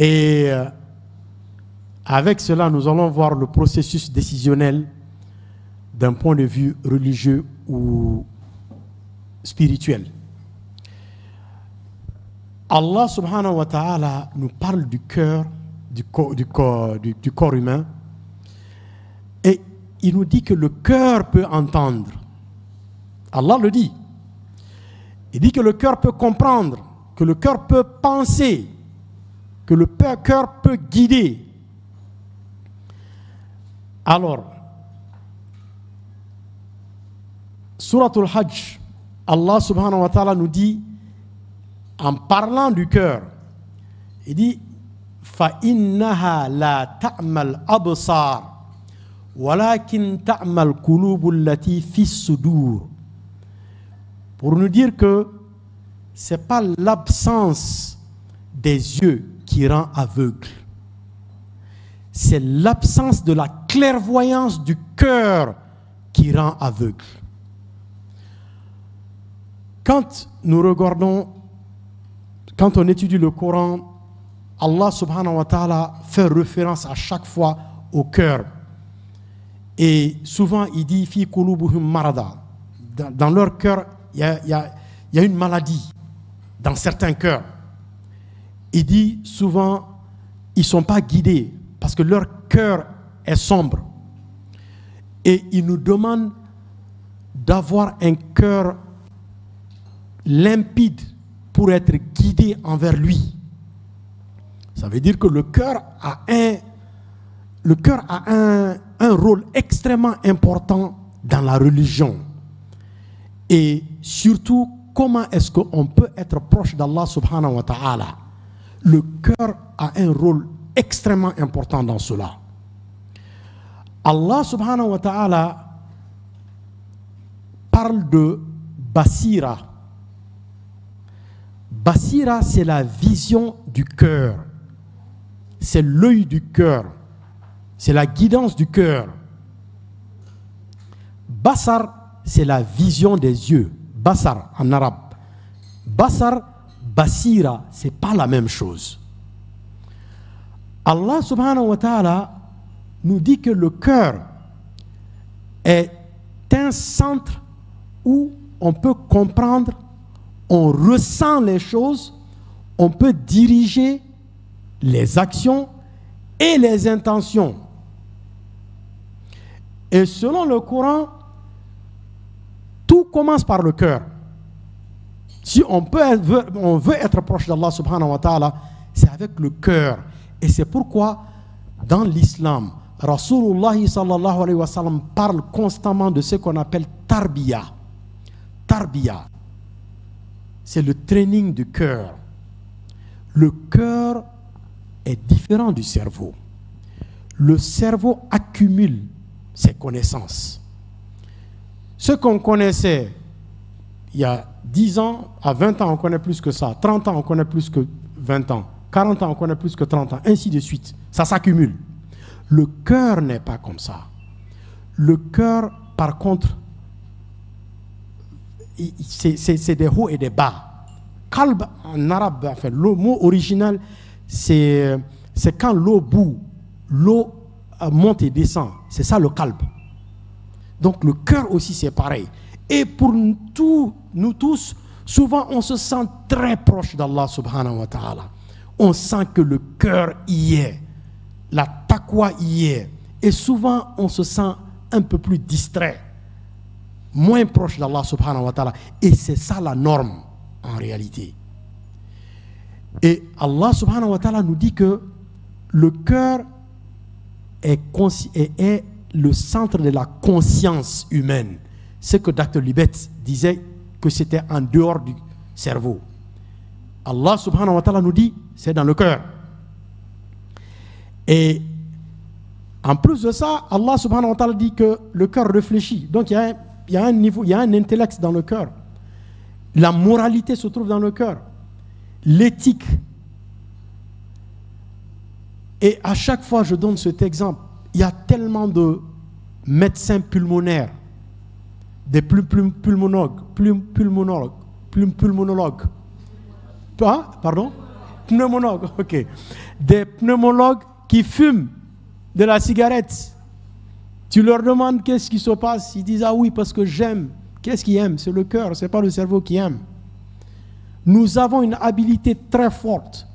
Et avec cela, nous allons voir le processus décisionnel d'un point de vue religieux ou spirituel. Allah subhanahu wa ta'ala nous parle du cœur, du corps humain, et il nous dit que le cœur peut entendre. Allah le dit. Il dit que le cœur peut comprendre, que le cœur peut penser, que le cœur peut guider. Alors, Suratul Hajj, Allah subhanahu wa ta'ala nous dit, en parlant du cœur, il dit فَإِنَّهَا لَا تَعْمَى الْأَبْصَارِ وَلَكِنْ تَعْمَى الْقُلُوبُ الَّتِي فِي الصُّدُورِ. Pour nous dire que ce n'est pas l'absence des yeux qui rend aveugle, c'est l'absence de la clairvoyance du cœur qui rend aveugle. Quand nous regardons, quand on étudie le Coran, Allah subhanahu wa ta'ala fait référence à chaque fois au cœur. Et souvent il dit fi qulubuhum marada. Dans leur cœur, il y a une maladie. Dans certains cœurs. Il dit souvent, ils ne sont pas guidés parce que leur cœur est sombre. Et il nous demande d'avoir un cœur limpide pour être guidé envers lui. Ça veut dire que le cœur a un rôle extrêmement important dans la religion. Et surtout, comment est-ce qu'on peut être proche d'Allah subhanahu wa ta'ala? Le cœur a un rôle extrêmement important dans cela. Allah subhanahu wa ta'ala parle de Basira. Basira, c'est la vision du cœur. C'est l'œil du cœur. C'est la guidance du cœur. Basar, c'est la vision des yeux. Basar en arabe. Basar, Basira, ce n'est pas la même chose. Allah subhanahu wa ta'ala nous dit que le cœur est un centre où on peut comprendre, on ressent les choses, on peut diriger les actions et les intentions. Et selon le Coran, tout commence par le cœur. Si on veut être proche d'Allah subhanahu wa ta'ala, c'est avec le cœur. Et c'est pourquoi, dans l'islam, Rasulullah sallallahu alayhi wa sallam parle constamment de ce qu'on appelle tarbiya. Tarbiya, c'est le training du cœur. Le cœur est différent du cerveau. Le cerveau accumule ses connaissances. Ce qu'on connaissait il y a 10 ans, à 20 ans, on connaît plus que ça. 30 ans, on connaît plus que 20 ans. 40 ans, on connaît plus que 30 ans. Ainsi de suite. Ça s'accumule. Le cœur n'est pas comme ça. Le cœur, par contre, c'est des hauts et des bas. Kalb en arabe, enfin, le mot original, c'est quand l'eau bout, l'eau monte et descend. C'est ça le kalb. Donc le cœur aussi, c'est pareil. Et pour nous tous, souvent on se sent très proche d'Allah subhanahu wa ta'ala. On sent que le cœur y est, la taqwa y est. Et souvent on se sent un peu plus distrait, moins proche d'Allah subhanahu wa ta'ala. Et c'est ça la norme en réalité. Et Allah subhanahu wa ta'ala nous dit que le cœur est le centre de la conscience humaine. Ce que Dr. Libet disait que c'était en dehors du cerveau. Allah subhanahu wa ta'ala nous dit c'est dans le cœur. Et en plus de ça, Allah subhanahu wa ta'ala dit que le cœur réfléchit. Donc il y a un niveau, il y a un intellect dans le cœur. La moralité se trouve dans le cœur. L'éthique. Et à chaque fois, je donne cet exemple. Il y a tellement de médecins pulmonaires, des pulmonologues. Pardon? Pneumologues, ok. des pneumologues qui fument de la cigarette. Tu leur demandes qu'est-ce qui se passe. Ils disent, ah oui, parce que j'aime. Qu'est-ce qu'ils aiment? C'est le cœur, ce n'est pas le cerveau qui aime. Nous avons une habilité très forte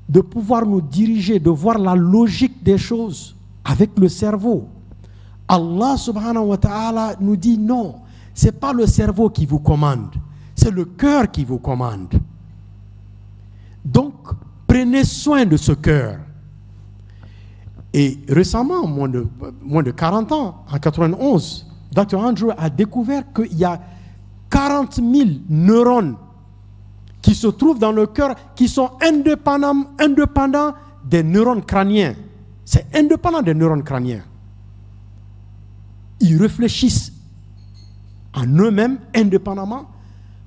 de pouvoir nous diriger, de voir la logique des choses avec le cerveau. Allah subhanahu wa ta'ala nous dit non, ce n'est pas le cerveau qui vous commande, c'est le cœur qui vous commande. Donc, prenez soin de ce cœur. Et récemment, moins de 40 ans, en 91, Dr. Andrew a découvert qu'il y a 40 000 neurones qui se trouvent dans le cœur, qui sont indépendants des neurones crâniens. C'est indépendant des neurones crâniens. Ils réfléchissent en eux-mêmes, indépendamment.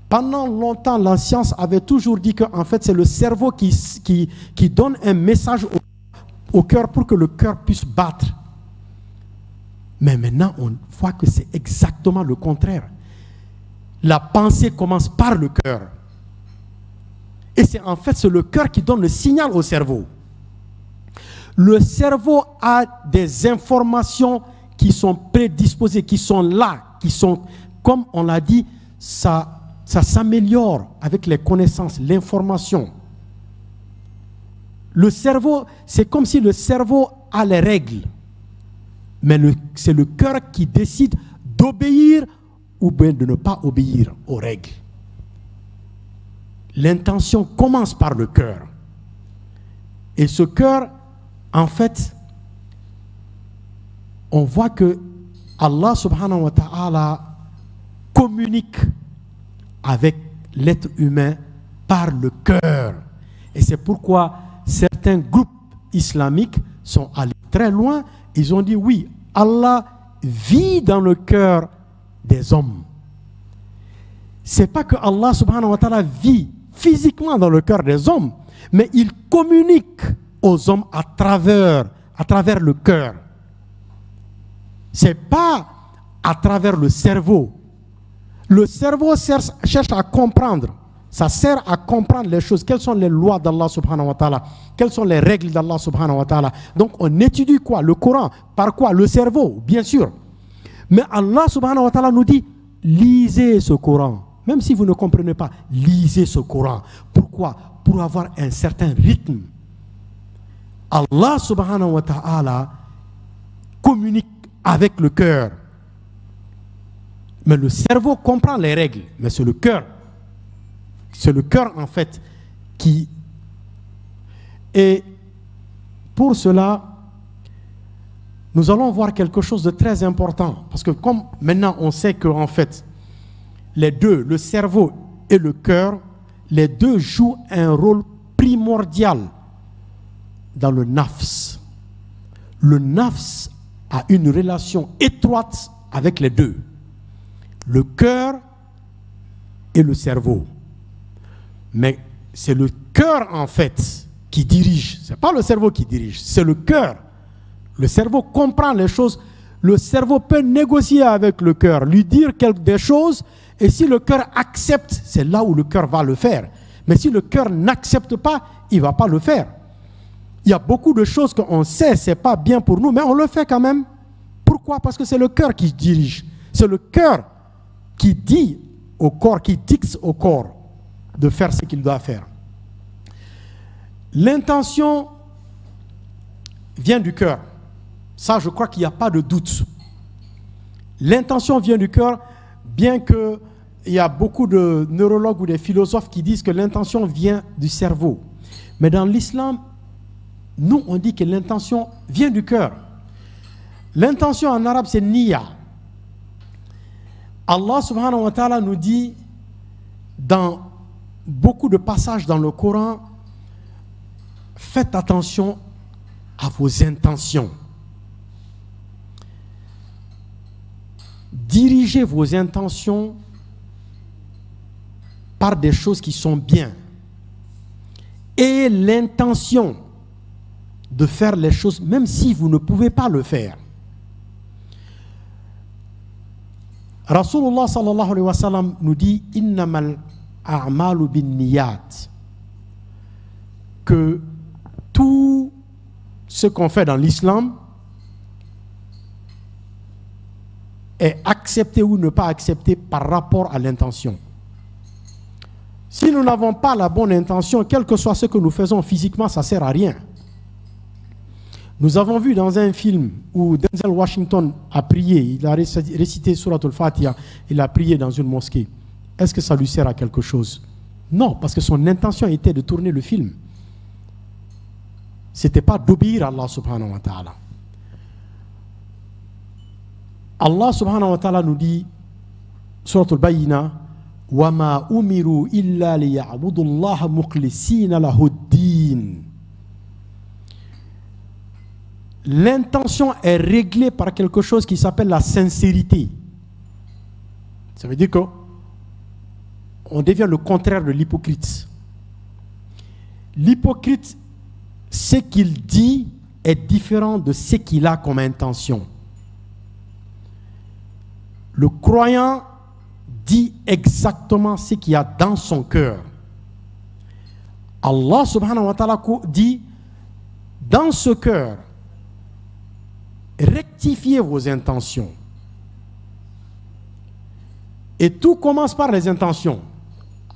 Pendant longtemps, la science avait toujours dit qu'en fait, c'est le cerveau qui donne un message au cœur pour que le cœur puisse battre. Mais maintenant, on voit que c'est exactement le contraire. La pensée commence par le cœur. Et c'est le cœur qui donne le signal au cerveau. Le cerveau a des informations qui sont prédisposées, qui sont là, qui sont, comme on l'a dit, ça s'améliore avec les connaissances, l'information. Le cerveau, c'est comme si le cerveau a les règles. Mais c'est le cœur qui décide d'obéir ou bien de ne pas obéir aux règles. L'intention commence par le cœur. Et ce cœur, en fait, on voit que Allah subhanahu wa ta'ala communique avec l'être humain par le cœur. Et c'est pourquoi certains groupes islamiques sont allés très loin. Ils ont dit oui, Allah vit dans le cœur des hommes. C'est pas que Allah subhanahu wa ta'ala vit physiquement dans le cœur des hommes, mais il communique aux hommes à travers le cœur. C'est pas à travers le cerveau. Le cerveau cherche à comprendre. Ça sert à comprendre les choses. Quelles sont les lois d'Allah subhanahu wa ta'ala? Quelles sont les règles d'Allah subhanahu wa ta'ala? Donc on étudie quoi? Le Coran. Par quoi? Le cerveau, bien sûr. Mais Allah subhanahu wa ta'ala nous dit, lisez ce Coran. Même si vous ne comprenez pas, lisez ce Coran. Pourquoi? Pour avoir un certain rythme. Allah subhanahu wa ta'ala communique avec le cœur. Mais le cerveau comprend les règles. Mais c'est le cœur. C'est le cœur en fait qui... Et pour cela, nous allons voir quelque chose de très important. Parce que comme maintenant on sait qu'en fait, les deux, le cerveau et le cœur, les deux jouent un rôle primordial dans le nafs. Le nafs a une relation étroite avec les deux. Le cœur et le cerveau. Mais c'est le cœur en fait qui dirige. Ce n'est pas le cerveau qui dirige, c'est le cœur. Le cerveau comprend les choses. Le cerveau peut négocier avec le cœur, lui dire des choses. Et si le cœur accepte, c'est là où le cœur va le faire. Mais si le cœur n'accepte pas, il ne va pas le faire. Il y a beaucoup de choses qu'on sait, ce n'est pas bien pour nous, mais on le fait quand même. Pourquoi? Parce que c'est le cœur qui dirige. C'est le cœur qui dit au corps, qui dicte au corps de faire ce qu'il doit faire. L'intention vient du cœur. Ça, je crois qu'il n'y a pas de doute. L'intention vient du cœur, bien qu'il y a beaucoup de neurologues ou des philosophes qui disent que l'intention vient du cerveau. Mais dans l'islam, nous, on dit que l'intention vient du cœur. L'intention en arabe, c'est niya. Allah subhanahu wa ta'ala nous dit dans beaucoup de passages dans le Coran, faites attention à vos intentions. Dirigez vos intentions par des choses qui sont bien. Et l'intention de faire les choses, même si vous ne pouvez pas le faire. Rasulullah sallallahu alayhi wa sallam nous dit innamal a'malu bin niyat, que tout ce qu'on fait dans l'islam est accepté ou ne pas accepté par rapport à l'intention. Si nous n'avons pas la bonne intention, quel que soit ce que nous faisons physiquement, ça ne sert à rien. Nous avons vu dans un film où Denzel Washington a prié, il a récité Surat al-Fatiha, il a prié dans une mosquée. Est-ce que ça lui sert à quelque chose? Non, parce que son intention était de tourner le film. Ce n'était pas d'obéir à Allah subhanahu wa ta'ala. Allah subhanahu wa ta'ala nous dit, Surat al-Bayyina, وَمَا أُمِرُوا إِلَّا لِيَعْبُدُوا اللَّهَ مُخْلِصِينَ لَهُ الدِّينَ. L'intention est réglée par quelque chose qui s'appelle la sincérité. Ça veut dire qu'on devient le contraire de l'hypocrite. L'hypocrite, ce qu'il dit est différent de ce qu'il a comme intention. Le croyant dit exactement ce qu'il y a dans son cœur. Allah subhanahu wa ta'ala dit, dans ce cœur, rectifiez vos intentions. Et tout commence par les intentions.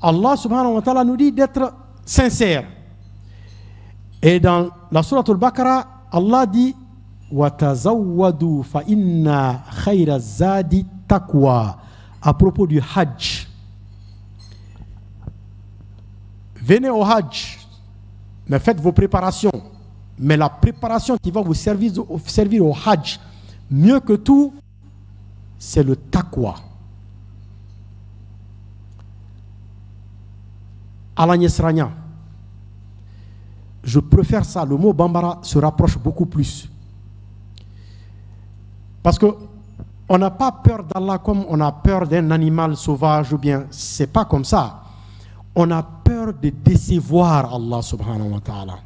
Allah subhanahu wa ta'ala nous dit d'être sincère. Et dans la sourate al-Baqarah, Allah dit وَتَزَوَّدُوا فَإِنَّا خَيْرَ الزَّادِ تَقْوَى. À propos du Hajj. Venez au Hajj, mais faites vos préparations. Mais la préparation qui va vous servir au Hajj, mieux que tout, c'est le taqwa. Ala Nyesranya, je préfère ça. Le mot Bambara se rapproche beaucoup plus. Parce que on n'a pas peur d'Allah comme on a peur d'un animal sauvage ou bien, c'est pas comme ça. On a peur de décevoir Allah subhanahu wa ta'ala.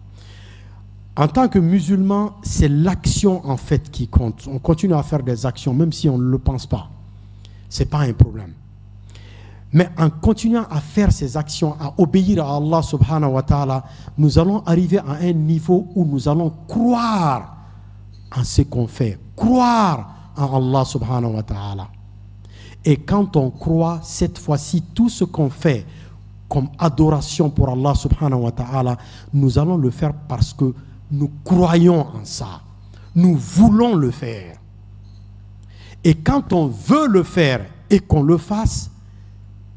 En tant que musulman, c'est l'action en fait qui compte. On continue à faire des actions même si on ne le pense pas. C'est pas un problème. Mais en continuant à faire ces actions, à obéir à Allah subhanahu wa ta'ala, nous allons arriver à un niveau où nous allons croire en ce qu'on fait. Croire en Allah subhanahu wa ta'ala. Et quand on croit, cette fois-ci, tout ce qu'on fait comme adoration pour Allah subhanahu wa ta'ala, nous allons le faire parce que nous croyons en ça. Nous voulons le faire. Et quand on veut le faire et qu'on le fasse,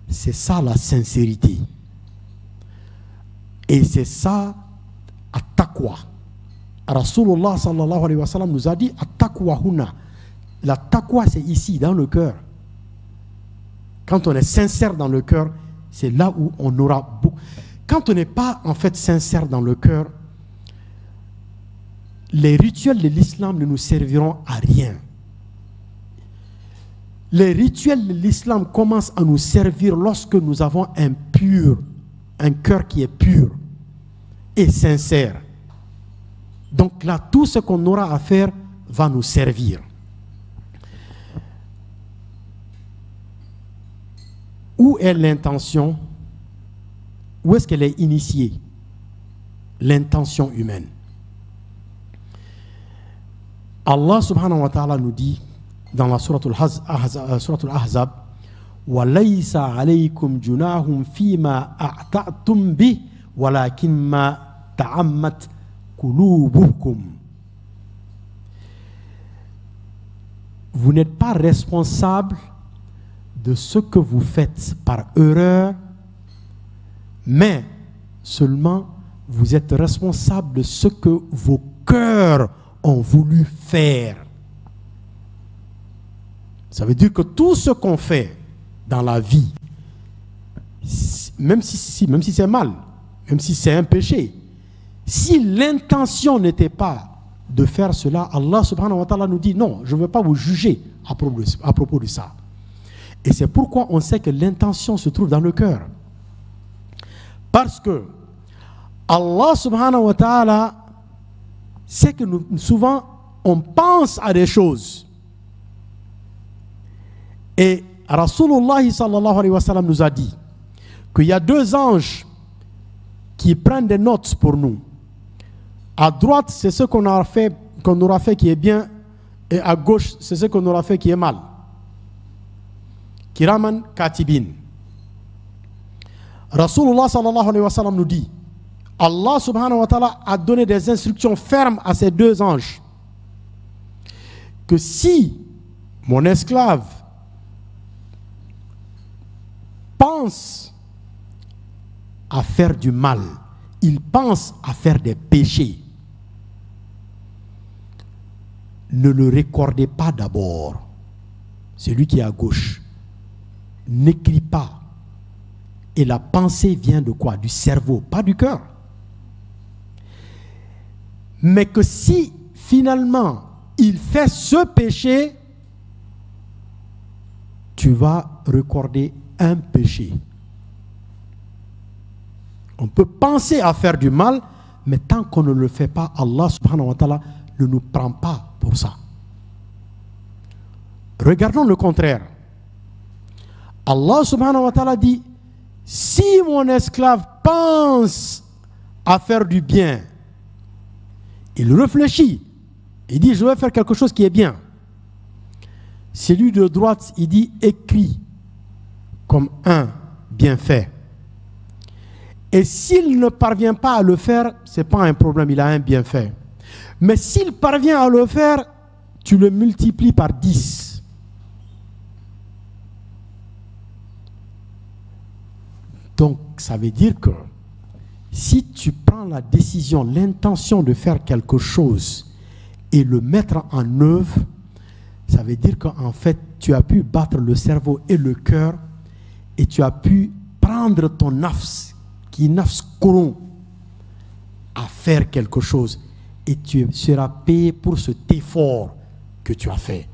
c'est ça la sincérité. Et c'est ça, at-taqwa. Rasulullah sallallahu alayhi wa sallam nous a dit, at-taqwa huna. La taqwa, c'est ici, dans le cœur. Quand on est sincère dans le cœur, c'est là où on aura beaucoup. Quand on n'est pas en fait sincère dans le cœur, les rituels de l'islam ne nous serviront à rien. Les rituels de l'islam commencent à nous servir lorsque nous avons un cœur qui est pur et sincère. Donc là, tout ce qu'on aura à faire va nous servir. Où est l'intention? Où est-ce qu'elle est initiée? L'intention humaine. Allah subhanahu wa ta'ala nous dit dans la sourate al-Ahzab, وَلَيْسَ عَلَيْكُمْ جُنَاهٌ فِي مَا أَعْتَعْتُمْ بِهِ وَلَكِنْ مَا تَعَمَّتْ قُلُوبُكُمْ. Vous n'êtes pas responsable de ce que vous faites par erreur, mais seulement vous êtes responsable de ce que vos cœurs ont voulu faire. Ça veut dire que tout ce qu'on fait dans la vie, même si c'est mal, même si c'est un péché, si l'intention n'était pas de faire cela, Allah subhanahu wa ta'ala nous dit non, je ne veux pas vous juger à propos de ça. Et c'est pourquoi on sait que l'intention se trouve dans le cœur. Parce que Allah subhanahu wa ta'ala sait que souvent on pense à des choses. Et Rasulullah sallallahu alayhi wa sallam nous a dit qu'il y a deux anges qui prennent des notes pour nous. À droite, c'est ce qu'on aura fait qui est bien, et à gauche, c'est ce qu'on aura fait qui est mal. Kiraman katibin. Rasulullah sallallahu alayhi wa sallam nous dit, Allah subhanahu wa ta'ala a donné des instructions fermes à ces deux anges, que si mon esclave pense à faire du mal, il pense à faire des péchés, ne le recordez pas d'abord. Celui qui est à gauche, n'écrit pas. Et la pensée vient de quoi? Du cerveau, pas du cœur. Mais que si finalement il fait ce péché, tu vas recorder un péché. On peut penser à faire du mal, mais tant qu'on ne le fait pas, Allah subhanahu wa ta'ala ne nous prend pas pour ça. Regardons le contraire. Allah subhanahu wa ta'ala dit, si mon esclave pense à faire du bien, il réfléchit, il dit je vais faire quelque chose qui est bien. Celui de droite, il dit écrit comme un bienfait. Et s'il ne parvient pas à le faire, ce n'est pas un problème, il a un bienfait. Mais s'il parvient à le faire, tu le multiplies par 10. Donc, ça veut dire que si tu prends la décision, l'intention de faire quelque chose et le mettre en œuvre, ça veut dire qu'en fait, tu as pu battre le cerveau et le cœur et tu as pu prendre ton nafs, qui est nafs courant, à faire quelque chose et tu seras payé pour cet effort que tu as fait.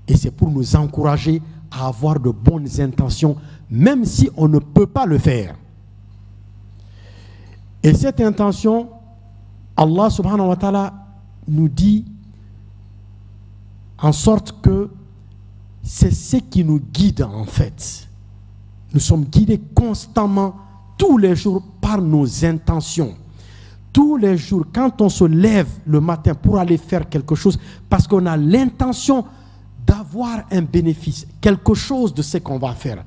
Et c'est pour nous encourager à avoir de bonnes intentions, même si on ne peut pas le faire. Et cette intention, Allah subhanahu wa ta'ala nous dit en sorte que c'est ce qui nous guide en fait. Nous sommes guidés constamment, tous les jours, par nos intentions. Tous les jours, quand on se lève le matin pour aller faire quelque chose, parce qu'on a l'intention d'avoir un bénéfice, quelque chose de ce qu'on va faire,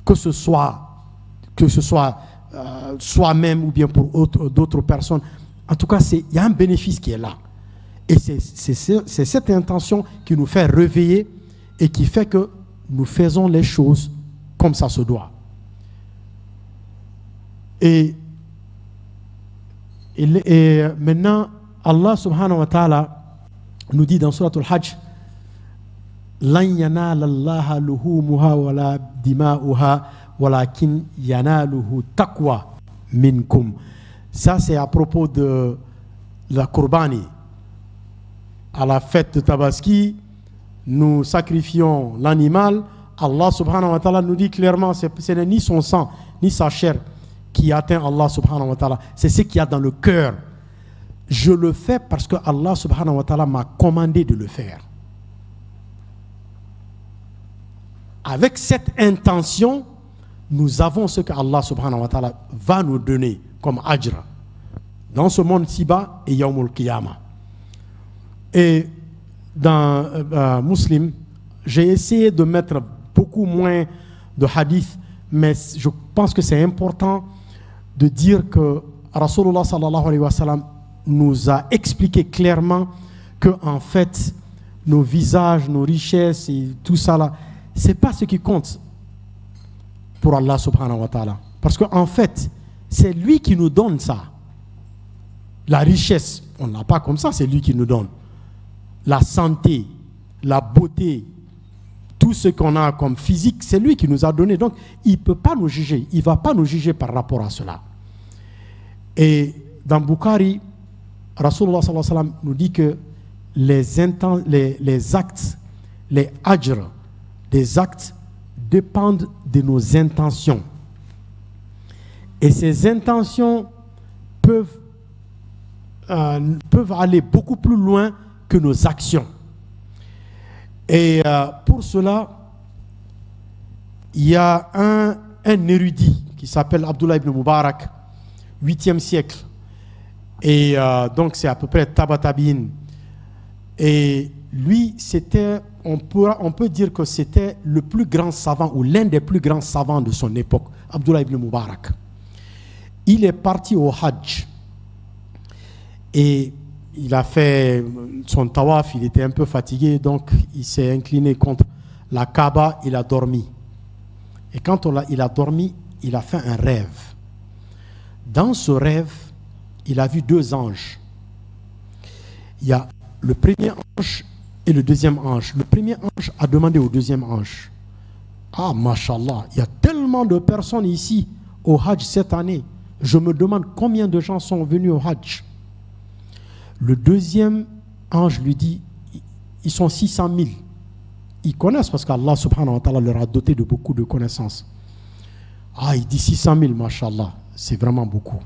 que ce soit soi-même ou bien pour d'autres personnes. En tout cas, il y a un bénéfice qui est là. Et c'est cette intention qui nous fait réveiller et qui fait que nous faisons les choses comme ça se doit. Et maintenant, Allah subhanahu wa ta'ala nous dit dans Surat al-Hajj, Lan yanala Allaha luhumuha wala dima'uha walakin yanaluhu taqwa minkum. Ça, c'est à propos de la Qurbani. À la fête de Tabaski, nous sacrifions l'animal. Allah subhanahu wa ta'ala nous dit clairement, ce n'est ni son sang, ni sa chair qui atteint Allah subhanahu wa ta'ala. C'est ce qu'il y a dans le cœur. Je le fais parce que Allah subhanahu wa ta'ala m'a commandé de le faire. Avec cette intention, nous avons ce que Allah subhanahu wa ta'ala va nous donner comme ajra dans ce monde ci-bas et Yawmul Qiyamah. Et dans Muslim, j'ai essayé de mettre beaucoup moins de hadiths, mais je pense que c'est important de dire que Rasulullah sallallahu alayhi wa sallam nous a expliqué clairement que en fait, nos visages, nos richesses et tout ça là, c'est pas ce qui compte pour Allah subhanahu wa ta'ala. Parce qu'en fait, c'est lui qui nous donne ça. La richesse, on n'a pas comme ça, c'est lui qui nous donne. La santé, la beauté, tout ce qu'on a comme physique, c'est lui qui nous a donné. Donc, il ne peut pas nous juger. Il ne va pas nous juger par rapport à cela. Et dans Bukhari, Rasulullah sallallahu alayhi wa sallam nous dit que les actes, les ajr, des actes dépendent de nos intentions. Et ces intentions peuvent aller beaucoup plus loin que nos actions. Et pour cela, il y a un érudit qui s'appelle Abdullah ibn Mubarak, 8e siècle. Et donc c'est à peu près Tabatabin. Et lui, c'était, on peut dire que c'était le plus grand savant ou l'un des plus grands savants de son époque, Abdullah ibn Mubarak. Il est parti au Hajj et il a fait son tawaf, il était un peu fatigué, donc il s'est incliné contre la Kaaba, il a dormi. Et quand il a dormi, il a fait un rêve. Dans ce rêve, il a vu deux anges. Il y a le premier ange et le deuxième ange. Le premier ange a demandé au deuxième ange, ah, mashallah, il y a tellement de personnes ici au Hajj cette année. Je me demande combien de gens sont venus au Hajj. Le deuxième ange lui dit, ils sont 600 000. Ils connaissent parce qu'Allah subhanahu wa ta'ala leur a doté de beaucoup de connaissances. Ah, il dit 600 000, mashallah, c'est vraiment beaucoup.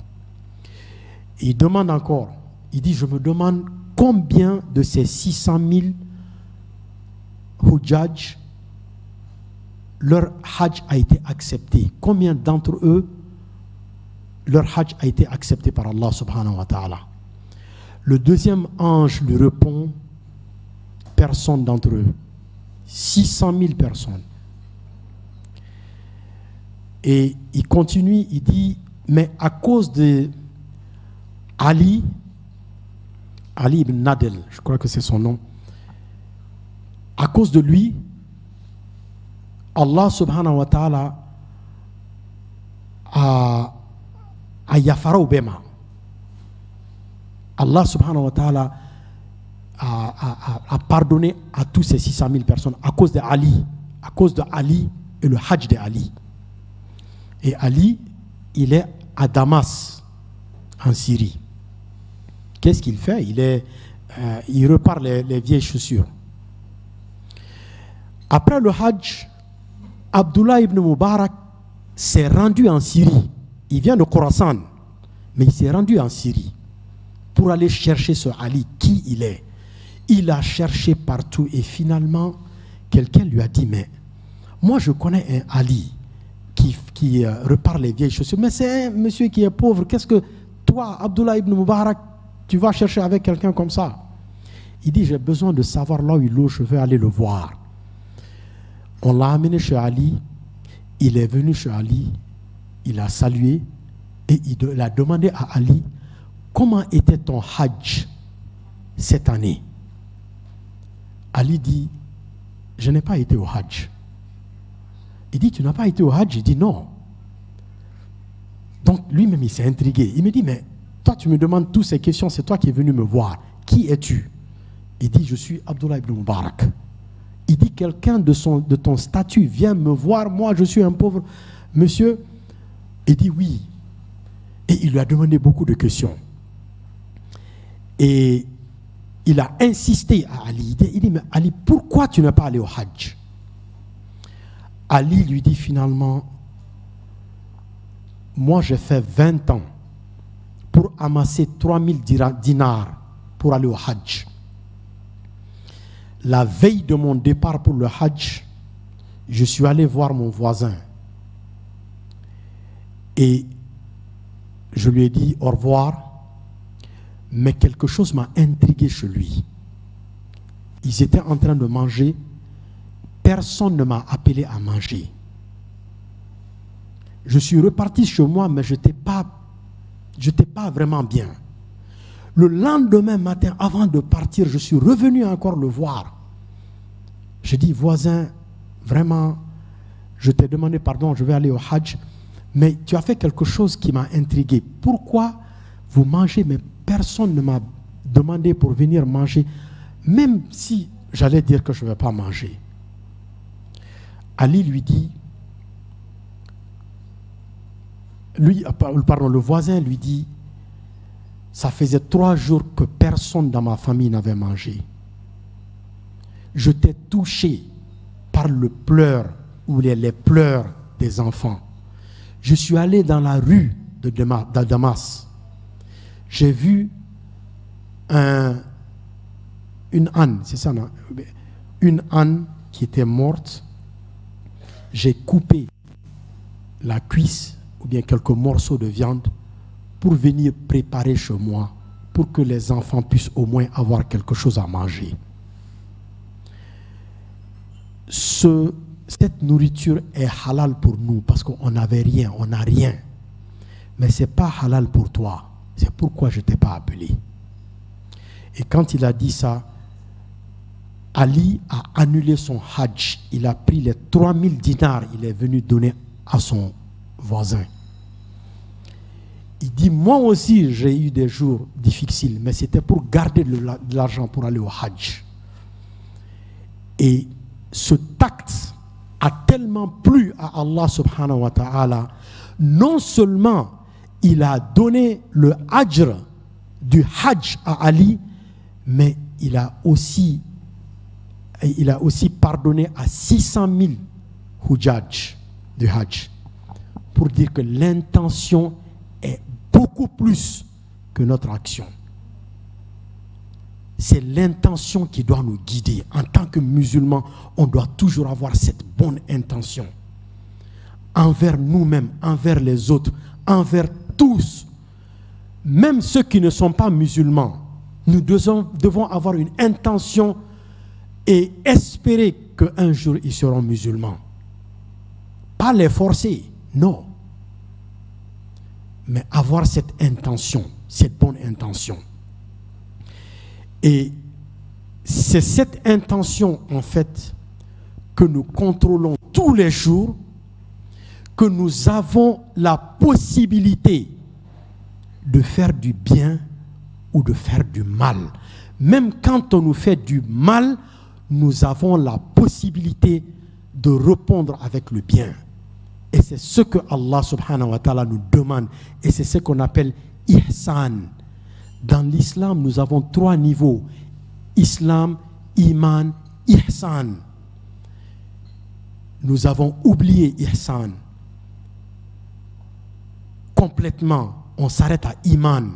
Et il demande encore, il dit, je me demande combien de ces 600 000 Hujjaj, leur Hajj a été accepté. Combien d'entre eux, leur Hajj a été accepté par Allah subhanahu wa ta'ala. Le deuxième ange lui répond, personne d'entre eux. 600 000 personnes. Et il continue, il dit, mais à cause de Ali ibn Nadel, je crois que c'est son nom, à cause de lui, Allah subhanahu wa ta'ala a Yafara Obema. Allah subhanahu wa ta'ala a pardonné à tous ces 600 000 personnes à cause de Ali et le Hajj de Ali. Et Ali, il est à Damas, en Syrie. Qu'est-ce qu'il fait? Il repart les vieilles chaussures. Après le Hajj, Abdullah ibn Mubarak s'est rendu en Syrie. Il vient de Khorasan, mais il s'est rendu en Syrie pour aller chercher ce Ali, qui il est. Il a cherché partout et finalement, quelqu'un lui a dit, mais moi je connais un Ali qui repart les vieilles chaussures, mais c'est un monsieur qui est pauvre. Qu'est-ce que toi, Abdullah ibn Mubarak, tu vas chercher avec quelqu'un comme ça? Il dit, j'ai besoin de savoir là où il loge, je vais aller le voir. On l'a amené chez Ali, il est venu chez Ali, il a salué et il a demandé à Ali, comment était ton Hajj cette année? Ali dit, je n'ai pas été au Hajj. Il dit, tu n'as pas été au Hajj? Il dit, non. Donc lui-même, il s'est intrigué. Il me dit, mais toi, tu me demandes toutes ces questions, c'est toi qui es venu me voir. Qui es-tu? Il dit, je suis Abdullah ibn Mubarak. Il dit, quelqu'un de ton statut vient me voir, moi je suis un pauvre monsieur. Il dit, oui. Et il lui a demandé beaucoup de questions. Et il a insisté à Ali. Il dit, mais Ali, pourquoi tu n'es pas allé au Hajj? Ali lui dit finalement, moi j'ai fait 20 ans pour amasser 3000 dinars pour aller au Hajj. La veille de mon départ pour le Hajj, je suis allé voir mon voisin. Et je lui ai dit au revoir, mais quelque chose m'a intrigué chez lui. Ils étaient en train de manger, personne ne m'a appelé à manger. Je suis reparti chez moi, mais je n'étais pas vraiment bien. Le lendemain matin, avant de partir, je suis revenu encore le voir. J'ai dit, voisin, vraiment, je t'ai demandé pardon, je vais aller au Hajj, mais tu as fait quelque chose qui m'a intrigué. Pourquoi vous mangez, mais personne ne m'a demandé pour venir manger, même si j'allais dire que je ne vais pas manger. Ali lui dit, le voisin lui dit, ça faisait 3 jours que personne dans ma famille n'avait mangé. Je t'ai touché par le pleur ou les pleurs des enfants. Je suis allé dans la rue de Damas. J'ai vu une âne, c'est ça, non? Une âne qui était morte. J'ai coupé la cuisse ou bien quelques morceaux de viande pour venir préparer chez moi pour que les enfants puissent au moins avoir quelque chose à manger. Cette nourriture est halal pour nous parce qu'on n'avait rien, on n'a rien. Mais ce n'est pas halal pour toi. C'est pourquoi je ne t'ai pas appelé. Et quand il a dit ça, Ali a annulé son hajj. Il a pris les 3000 dinars, il est venu donner à son voisin. Il dit, moi aussi j'ai eu des jours difficiles, mais c'était pour garder de l'argent pour aller au hajj. Et ce tact a tellement plu à Allah subhanahu wa ta'ala, non seulement il a donné le ajr du hajj à Ali, mais il a aussi pardonné à 600 000 hujjaj du hajj, pour dire que l'intention est beaucoup plus que notre action. C'est l'intention qui doit nous guider. En tant que musulmans, on doit toujours avoir cette bonne intention envers nous-mêmes, envers les autres, envers tous, même ceux qui ne sont pas musulmans. Nous devons avoir une intention et espérer qu'un jour ils seront musulmans. Pas les forcer, non. Mais avoir cette intention, cette bonne intention. Et c'est cette intention, en fait, que nous contrôlons tous les jours, que nous avons la possibilité de faire du bien ou de faire du mal. Même quand on nous fait du mal, nous avons la possibilité de répondre avec le bien. Et c'est ce que Allah subhanahu wa ta'ala nous demande. Et c'est ce qu'on appelle ihsan. Dans l'islam, nous avons 3 niveaux. Islam, iman, ihsan. Nous avons oublié ihsan. Complètement, on s'arrête à iman.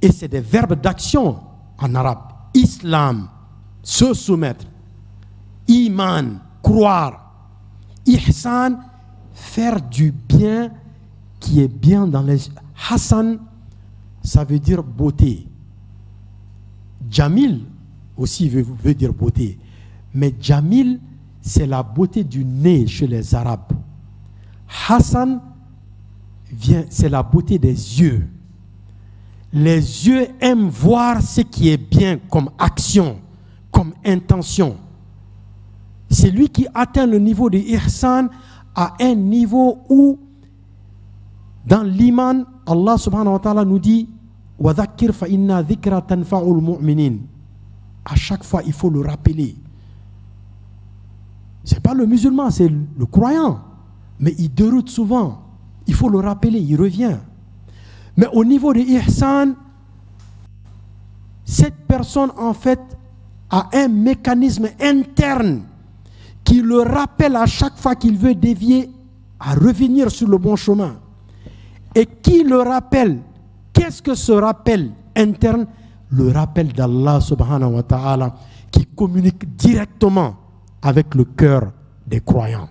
Et c'est des verbes d'action en arabe. Islam, se soumettre. Iman, croire. Ihsan, faire du bien qui est bien dans les... Hassan, ça veut dire beauté. Jamil aussi veut dire beauté. Mais Jamil, c'est la beauté du nez chez les Arabes. Hassan, c'est la beauté des yeux. Les yeux aiment voir ce qui est bien comme action, comme intention. C'est lui qui atteint le niveau de ihsan à un niveau où, dans l'iman, Allah subhanahu wa ta'ala nous dit wa dhakkir fa inna dhikra tanfa'ul mu'minin. À chaque fois, il faut le rappeler. Ce n'est pas le musulman, c'est le croyant. Mais il déroute souvent. Il faut le rappeler, il revient. Mais au niveau de ihsan, cette personne, en fait, a un mécanisme interne qui le rappelle à chaque fois qu'il veut dévier à revenir sur le bon chemin. Et qui le rappelle? Qu'est-ce que ce rappel interne? Le rappel d'Allah subhanahu wa ta'ala qui communique directement avec le cœur des croyants.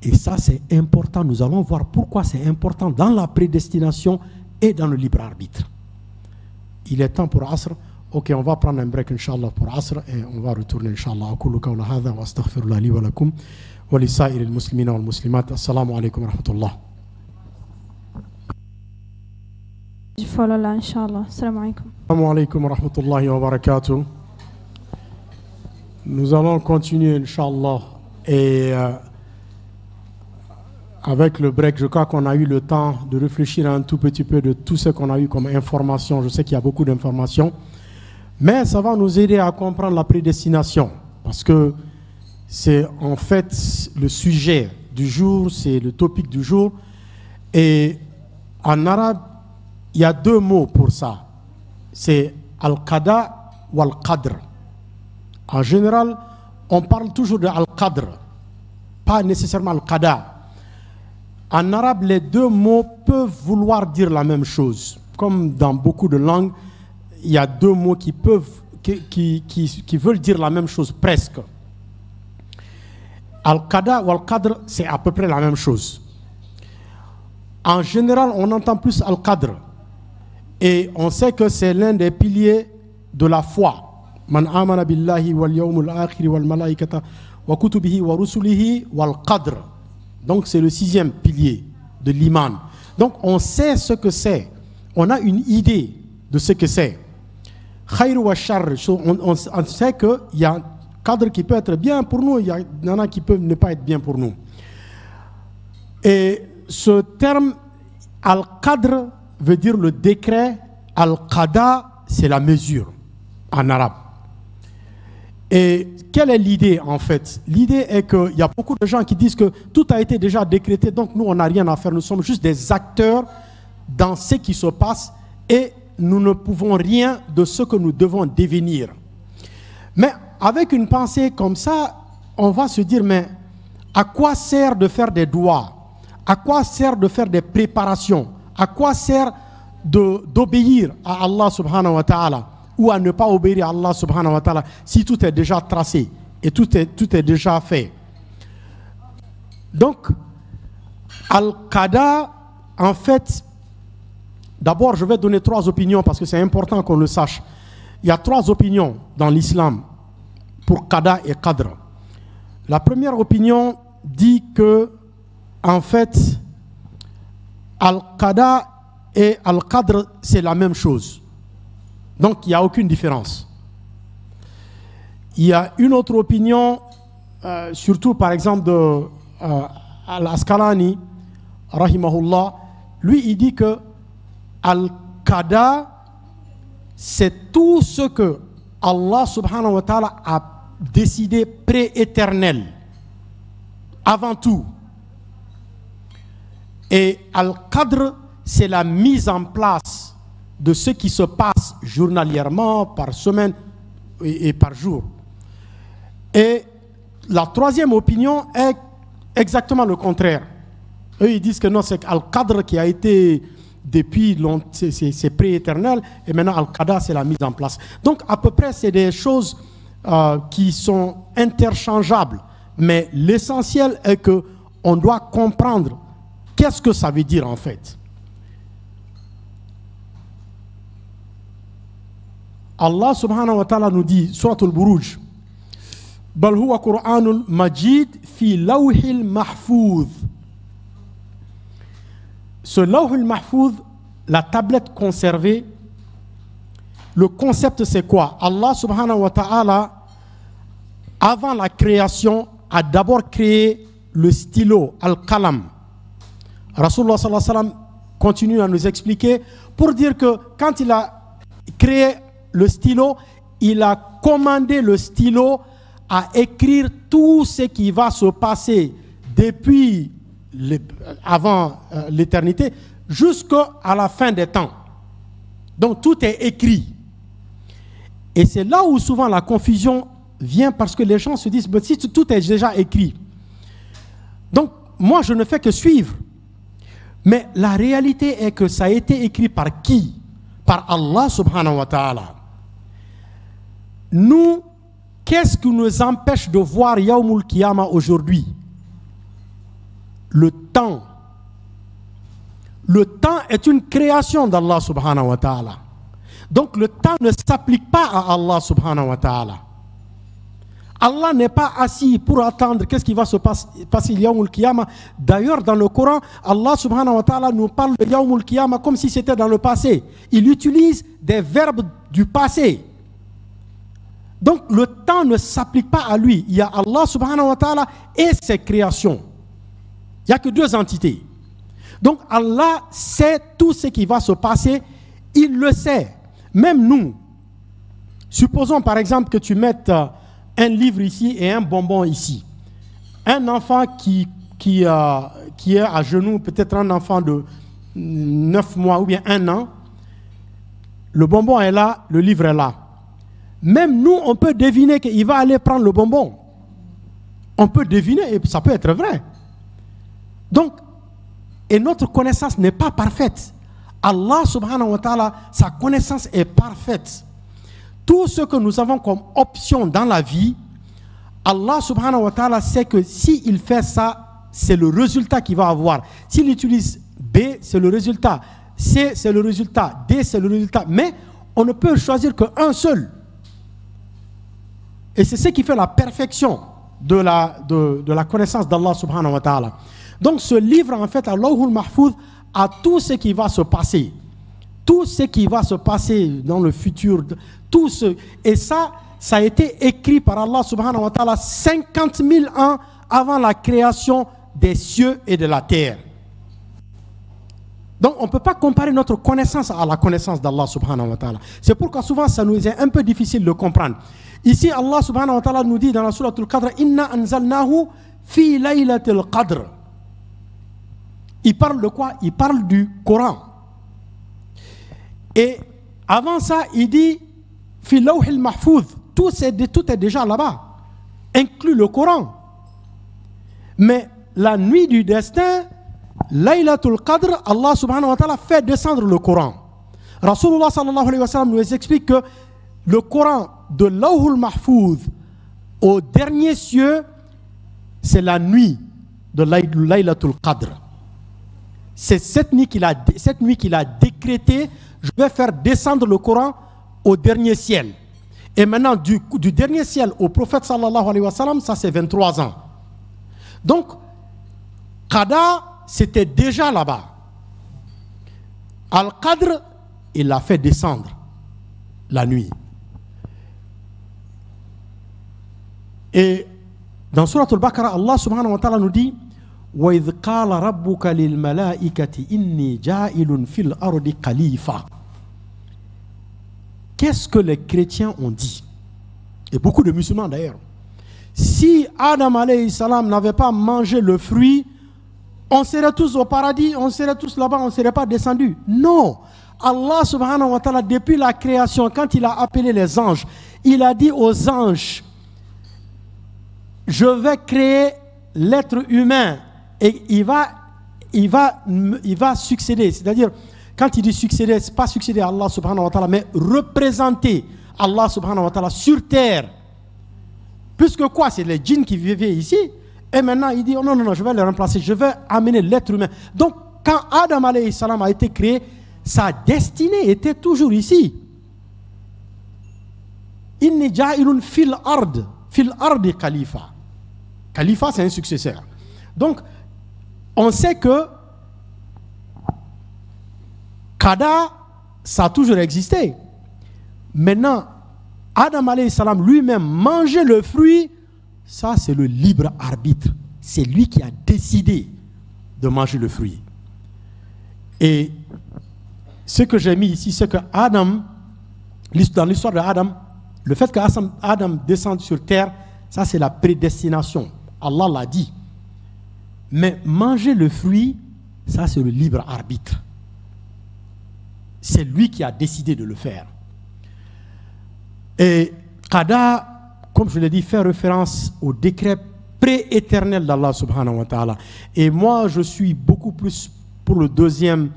Et ça, c'est important. Nous allons voir pourquoi c'est important dans la prédestination et dans le libre arbitre. Il est temps pour Asr. Ok, on va prendre un break, Inch'Allah, pour Asr et on va retourner, Inch'Allah. Aqulu qawla hadha wa astaghfirullah li wa lakum wa li sa'iri al-muslimina wal muslimat. Assalamu alaikum wa rahmatullah. Assalamu alaikum wa rahmatullahi wa barakatuh. Nous allons continuer, Inch'Allah. Et avec le break, je crois qu'on a eu le temps de réfléchir un tout petit peu de tout ce qu'on a eu comme information. Je sais qu'il y a beaucoup d'informations. Mais ça va nous aider à comprendre la prédestination. Parce que c'est en fait le sujet du jour, c'est le topic du jour. Et en arabe, il y a 2 mots pour ça. C'est al-qada ou al-qadr. En général, on parle toujours de al-qadr, pas nécessairement al-qada. En arabe, les 2 mots peuvent vouloir dire la même chose. Comme dans beaucoup de langues, il y a 2 mots qui veulent dire la même chose, presque. Al-qada ou al-qadr, c'est à peu près la même chose. En général, on entend plus Al-Qadr. Et on sait que c'est l'un des piliers de la foi. Man amana billahi wal yawmul akhir wal malaikata wa kutubihi wa rusulihi wal qadr. Donc c'est le 6e pilier de l'iman. Donc on sait ce que c'est. On a une idée de ce que c'est. Khayr wa shar, on sait qu'il y a un cadre qui peut être bien pour nous, il y en a qui peuvent ne pas être bien pour nous. Et ce terme al-qadr veut dire le décret, al-qada c'est la mesure en arabe. Et quelle est l'idée en fait? L'idée est qu'il y a beaucoup de gens qui disent que tout a été déjà décrété, donc nous on n'a rien à faire, nous sommes juste des acteurs dans ce qui se passe et nous ne pouvons rien de ce que nous devons devenir. Mais avec une pensée comme ça, on va se dire, mais à quoi sert de faire des doigts? À quoi sert de faire des préparations? À quoi sert d'obéir à Allah subhanahu wa ta'ala ou à ne pas obéir à Allah subhanahu wa ta'ala si tout est déjà tracé et tout est déjà fait? Donc, Al-Qada, en fait, d'abord je vais donner 3 opinions parce que c'est important qu'on le sache. Il y a 3 opinions dans l'islam pour Qada et Qadr. La première opinion dit que en fait, Al-Qada et Al-Qadr, c'est la même chose. Donc, il n'y a aucune différence. Il y a une autre opinion, surtout par exemple de Al-Asqalani, rahimahullah. Lui, il dit que Al-Qada, c'est tout ce que Allah subhanahu wa ta'ala a décidé prééternel, avant tout. Et Al-Qadr, c'est la mise en place de ce qui se passe journalièrement, par semaine et par jour. Et la 3e opinion est exactement le contraire. Eux, ils disent que non, c'est Al-Qadr qui a été depuis longtemps, c'est prééternel, et maintenant Al-Qada, c'est la mise en place. Donc, à peu près, c'est des choses qui sont interchangeables. Mais l'essentiel est qu'on doit comprendre qu'est-ce que ça veut dire en fait. Allah subhanahu wa ta'ala nous dit, Surat al-Buruj, Bal huwa Qur'anul Majid fi lawhil mahfouz. Ce lawhil mahfouz, la tablette conservée, le concept c'est quoi? Allah subhanahu wa ta'ala, avant la création, a d'abord créé le stylo, al-qalam. Rasulullah sallallahu alayhi wa sallam continue à nous expliquer pour dire que quand il a créé le stylo, il a commandé le stylo à écrire tout ce qui va se passer depuis avant l'éternité jusqu'à la fin des temps. Donc tout est écrit. Et c'est là où souvent la confusion vient parce que les gens se disent, si tout est déjà écrit, donc moi je ne fais que suivre. Mais la réalité est que ça a été écrit par qui? Par Allah subhanahu wa ta'ala. Nous, qu'est-ce qui nous empêche de voir Yawmul Qiyamah aujourd'hui? Le temps. Le temps est une création d'Allah subhanahu wa ta'ala. Donc le temps ne s'applique pas à Allah subhanahu wa ta'ala. Allah n'est pas assis pour attendre qu'est-ce qui va se passer Yawmul Qiyamah. D'ailleurs, dans le Coran, Allah subhanahu wa ta'ala nous parle de Yawmul Qiyamah comme si c'était dans le passé. Il utilise des verbes du passé. Donc, le temps ne s'applique pas à lui. Il y a Allah subhanahu wa ta'ala et ses créations. Il n'y a que 2 entités. Donc, Allah sait tout ce qui va se passer. Il le sait. Même nous. Supposons par exemple que tu mettes un livre ici et un bonbon ici. Un enfant qui est à genoux, peut-être un enfant de 9 mois ou bien 1 an, le bonbon est là, le livre est là. Même nous, on peut deviner qu'il va aller prendre le bonbon. On peut deviner et ça peut être vrai. Donc, et notre connaissance n'est pas parfaite. Allah subhanahu wa ta'ala, sa connaissance est parfaite. Tout ce que nous avons comme option dans la vie, Allah subhanahu wa ta'ala sait que s'il fait ça, c'est le résultat qu'il va avoir. S'il utilise B, c'est le résultat. C, c'est le résultat. D, c'est le résultat. Mais on ne peut choisir qu'un seul. Et c'est ce qui fait la perfection de la connaissance d'Allah subhanahu wa ta'ala. Donc ce livre, en fait, Allahul Mahfouz, a tout ce qui va se passer. Tout ce qui va se passer dans le futur. Et ça a été écrit par Allah subhanahu wa ta'ala 50 000 ans avant la création des cieux et de la terre. Donc on ne peut pas comparer notre connaissance à la connaissance d'Allah subhanahu wa ta'ala. C'est pourquoi souvent ça nous est un peu difficile de comprendre. Ici Allah subhanahu wa ta'ala nous dit dans la sourate Al-Qadr, Inna anzalnahu fi laylatil qadr. Il parle de quoi? Il parle du Coran. Et avant ça, il dit fi lawhil mahfouz. Tout est déjà là-bas, inclut le Coran. Mais la nuit du destin, Laylatul Qadr, Allah subhanahu wa ta'ala fait descendre le Coran. Rasulullah sallallahu alayhi wa sallam nous explique que le Coran de Lawhul Mahfouz au dernier cieux, c'est la nuit de Laylatul Qadr. C'est cette nuit qu'il a décrété, je vais faire descendre le Coran au dernier ciel. Et maintenant, du dernier ciel au prophète sallallahu alayhi wa sallam, ça c'est 23 ans. Donc, Qada, c'était déjà là-bas. Al-Qadr, il l'a fait descendre la nuit. Et dans Surat Al-Baqarah, Allah subhanahu wa ta'ala nous dit وَإِذْ قَالَ رَبُّكَ لِلْمَلَائِكَةِ إِنِّي جَائِلٌ فِي الْأَرْضِ خَلِيفَةً. Qu'est-ce que les chrétiens ont dit? Et beaucoup de musulmans d'ailleurs. Si Adam alayhi salam n'avait pas mangé le fruit, on serait tous au paradis, on serait tous là-bas, on ne serait pas descendus. Non. Allah subhanahu wa ta'ala, depuis la création, quand il a appelé les anges, il a dit aux anges, je vais créer l'être humain et il va succéder. C'est-à-dire, quand il dit succéder, ce n'est pas succéder à Allah subhanahu wa ta'ala, mais représenter Allah subhanahu wa ta'ala sur terre. Puisque quoi? C'est les djinns qui vivaient ici. Et maintenant, il dit, oh non, je vais les remplacer. Je vais amener l'être humain. Donc, quand Adam alayhi salam a été créé, sa destinée était toujours ici. Inni ja'ilun fil ardi khalifa. Khalifa, c'est un successeur. Donc, on sait que Qada, ça a toujours existé. Maintenant, Adam alayhi salam lui-même mangeait le fruit. Ça, c'est le libre arbitre. C'est lui qui a décidé de manger le fruit. Et ce que j'ai mis ici, c'est que Adam, dans l'histoire d'Adam, le fait qu'Adam descende sur terre, ça c'est la prédestination. Allah l'a dit. Mais manger le fruit, ça c'est le libre arbitre. C'est lui qui a décidé de le faire. Et Qada, comme je l'ai dit, fait référence au décret prééternel d'Allah subhanahu wa ta'ala. Et moi, je suis beaucoup plus pour la deuxième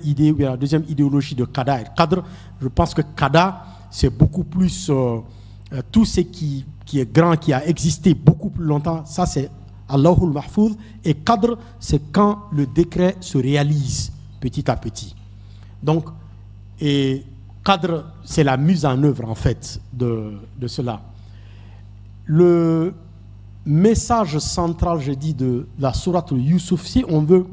idéologie de Qada et Qadr. Je pense que Qada, c'est beaucoup plus tout ce qui est grand, qui a existé beaucoup plus longtemps. Ça, c'est Allahul Mahfouz. Et Qadr, c'est quand le décret se réalise petit à petit. Donc, et Qadr, c'est la mise en œuvre, en fait, de cela. Le message central, je dis, de la sourate Yusuf, si on veut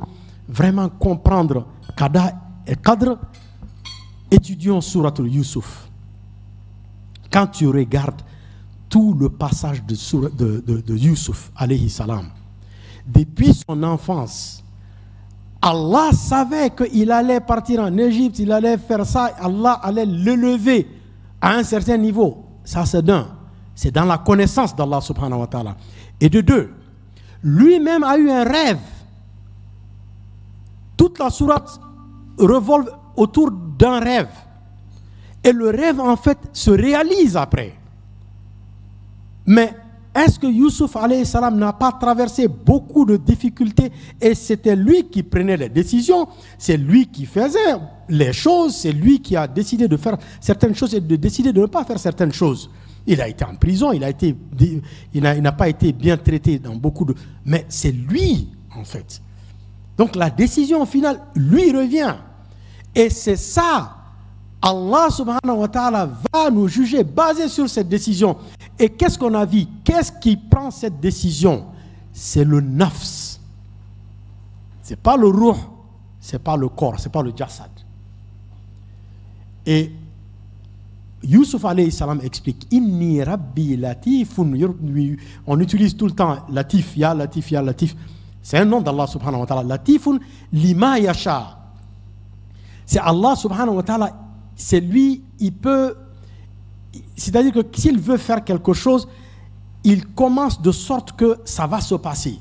vraiment comprendre Qada et Qadr, étudions sourate Yusuf. Quand tu regardes tout le passage de Yusuf, alayhi salam, depuis son enfance, Allah savait qu'il allait partir en Égypte, il allait faire ça, Allah allait l'élever à un certain niveau. Ça, c'est d'un. C'est dans la connaissance d'Allah subhanahu wa ta'ala. Et de deux, lui-même a eu un rêve. Toute la sourate revolve autour d'un rêve. Et le rêve, en fait, se réalise après. Mais est-ce que Yusuf alayhi salam n'a pas traversé beaucoup de difficultés et c'était lui qui prenait les décisions, c'est lui qui faisait les choses, c'est lui qui a décidé de faire certaines choses et de décider de ne pas faire certaines choses. Il a été en prison, il n'a pas été bien traité dans beaucoup de... Mais c'est lui, en fait. Donc la décision finale lui revient. Et c'est ça, Allah subhanahu wa ta'ala va nous juger basé sur cette décision. Et qu'est-ce qu'on a vu? Qu'est-ce qui prend cette décision? C'est le nafs. C'est pas le ruh, c'est pas le corps, c'est pas le jasad. Et Yusuf alayhi salam explique Inni rabbi latifun. On utilise tout le temps latif, ya latif, ya latif. C'est un nom d'Allah subhanahu wa ta'ala. Latifun lima yasha. C'est Allah subhanahu wa ta'ala, c'est lui, il peut, c'est-à-dire que s'il veut faire quelque chose, il commence de sorte que ça va se passer.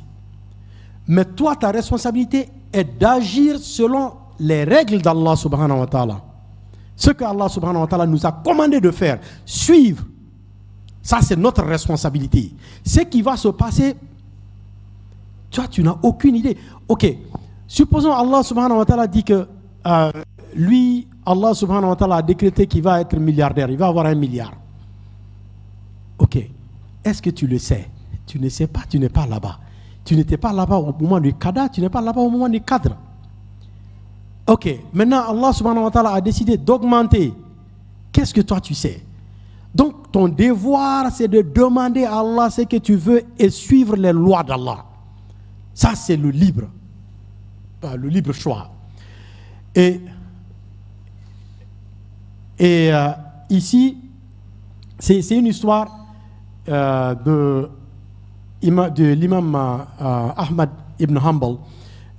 Mais toi, ta responsabilité est d'agir selon les règles d'Allah subhanahu wa ta'ala. Ce que Allah subhanahu wa ta'ala nous a commandé de faire, suivre, ça c'est notre responsabilité. Ce qui va se passer, tu n'as aucune idée. Ok, supposons Allah subhanahu wa ta'ala dit que lui, Allah subhanahu wa ta'ala a décrété qu'il va être milliardaire, il va avoir 1 milliard. Ok, est-ce que tu le sais? Tu ne sais pas, tu n'es pas là-bas. Tu n'étais pas là-bas au moment du qada, tu n'es pas là-bas au moment du cadre. Ok, maintenant Allah subhanahu wa ta'ala a décidé d'augmenter. Qu'est-ce que toi tu sais? Donc ton devoir c'est de demander à Allah ce que tu veux et suivre les lois d'Allah. Ça c'est le libre choix. Et ici, c'est une histoire de l'imam Ahmad ibn Hanbal,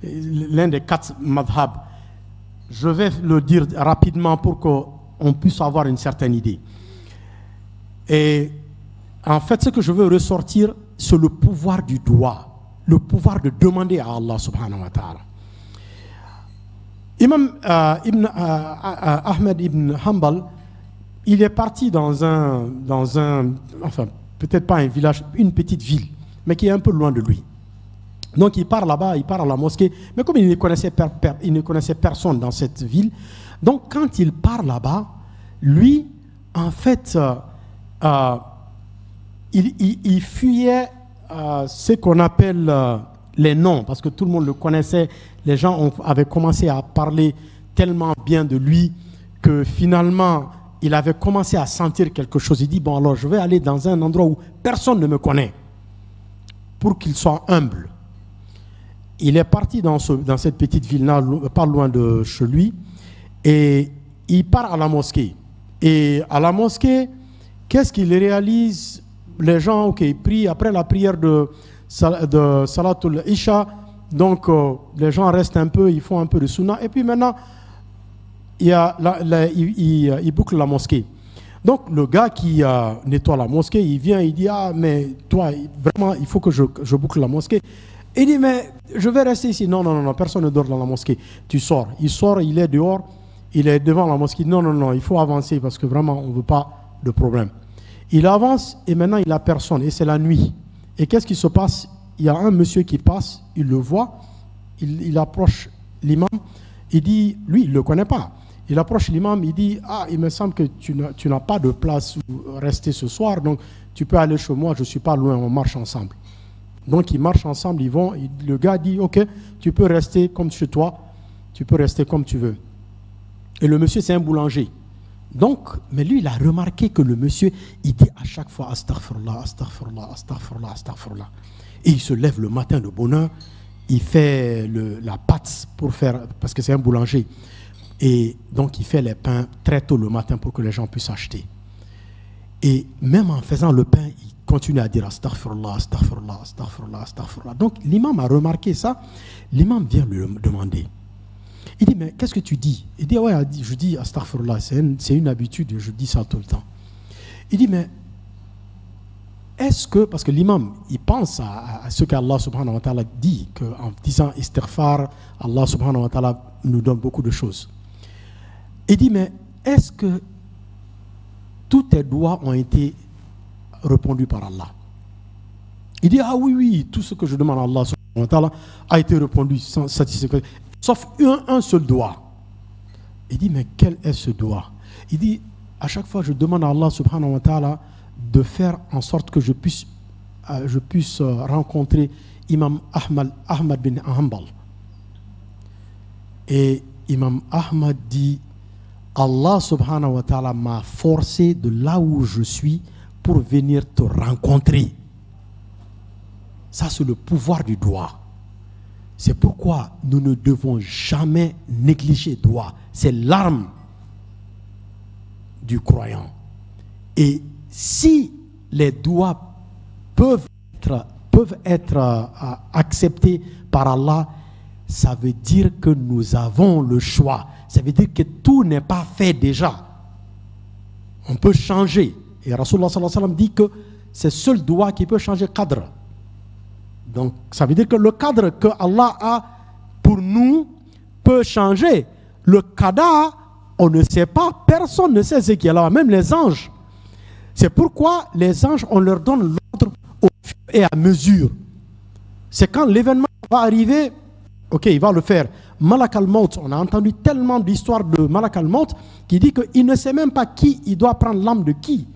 l'un des 4 madhab. Je vais le dire rapidement pour qu'on puisse avoir une certaine idée. Et en fait, ce que je veux ressortir, c'est le pouvoir du doigt, le pouvoir de demander à Allah subhanahu wa ta'ala. Imam Ahmad ibn Hanbal, il est parti dans un, enfin, peut-être pas un village, une petite ville, mais qui est un peu loin de lui. Donc il part là-bas, il part à la mosquée, mais comme il ne connaissait personne dans cette ville, donc quand il part là-bas, lui, en fait, il fuyait ce qu'on appelle les noms, parce que tout le monde le connaissait, les gens avaient commencé à parler tellement bien de lui que finalement, il avait commencé à sentir quelque chose. Il dit, bon alors je vais aller dans un endroit où personne ne me connaît, pour qu'il soit humble. Il est parti dans cette petite ville-là, pas loin de chez lui, et il part à la mosquée. Et à la mosquée, qu'est-ce qu'il réalise? Les gens, ok, ils prient après la prière de Salatul Isha, donc les gens restent un peu, ils font un peu de sunna, et puis maintenant, il boucle la mosquée. Donc le gars qui nettoie la mosquée, il vient, il dit, ah mais toi, vraiment, il faut que je boucle la mosquée. Il dit, mais je vais rester ici. Non, non, non, personne ne dort dans la mosquée. Tu sors. Il sort, il est dehors, il est devant la mosquée. Non, non, non, il faut avancer parce que vraiment, on ne veut pas de problème. Il avance et maintenant, il n'a personne. Et c'est la nuit. Et qu'est-ce qui se passe? Il y a un monsieur qui passe, il le voit, il approche l'imam. Il dit, lui, il ne le connaît pas. Il approche l'imam, il dit, ah, il me semble que tu n'as pas de place où rester ce soir, donc tu peux aller chez moi, je ne suis pas loin, on marche ensemble. Donc ils marchent ensemble, ils vont, le gars dit, ok, tu peux rester comme chez toi, tu peux rester comme tu veux. Et le monsieur, c'est un boulanger. Donc, mais lui, il a remarqué que le monsieur, il dit à chaque fois, astaghfirullah, astaghfirullah, astaghfirullah, astaghfirullah. Et il se lève le matin de bonne heure, il fait la pâte pour faire, parce que c'est un boulanger. Et donc, il fait les pains très tôt le matin pour que les gens puissent acheter. Et même en faisant le pain, il continue à dire astaghfirullah, astaghfirullah, astaghfirullah, astaghfirullah. Donc, l'imam a remarqué ça. L'imam vient lui demander. Il dit, mais qu'est-ce que tu dis? Il dit, ouais, je dis astaghfirullah, c'est une habitude, je dis ça tout le temps. Il dit, mais est-ce que, parce que l'imam, il pense à ce qu'Allah subhanahu wa ta'ala dit, qu'en disant istighfar, Allah subhanahu wa ta'ala nous donne beaucoup de choses. Il dit, mais est-ce que tous tes doigts ont été répondus par Allah? Il dit, ah oui, oui, tout ce que je demande à Allah subhanahu wa ta'ala a été répondu sans satisfaction, sauf un seul doigt. Il dit, mais quel est ce doigt? Il dit, à chaque fois, je demande à Allah subhanahu wa ta'ala de faire en sorte que je puisse rencontrer Imam Ahmad bin Hanbal. Et Imam Ahmad dit, Allah subhanahu wa ta'ala m'a forcé de là où je suis pour venir te rencontrer. Ça, c'est le pouvoir du doigt. C'est pourquoi nous ne devons jamais négliger le doigt. C'est l'arme du croyant. Et si les doigts peuvent être acceptés par Allah, ça veut dire que nous avons le choix. Ça veut dire que tout n'est pas fait déjà. On peut changer. Et Rasulullah sallallahu alayhi wa sallam dit que c'est seul doigt qui peut changer le cadre. Donc ça veut dire que le cadre que Allah a pour nous peut changer. Le cadre, on ne sait pas, personne ne sait ce qui est là, même les anges. C'est pourquoi les anges, on leur donne l'ordre au fur et à mesure. C'est quand l'événement va arriver, ok, il va le faire. Malak al-Maut, on a entendu tellement d'histoires de Malak al-Maut qui dit qu'il ne sait même pas qui il doit prendre l'âme de qui.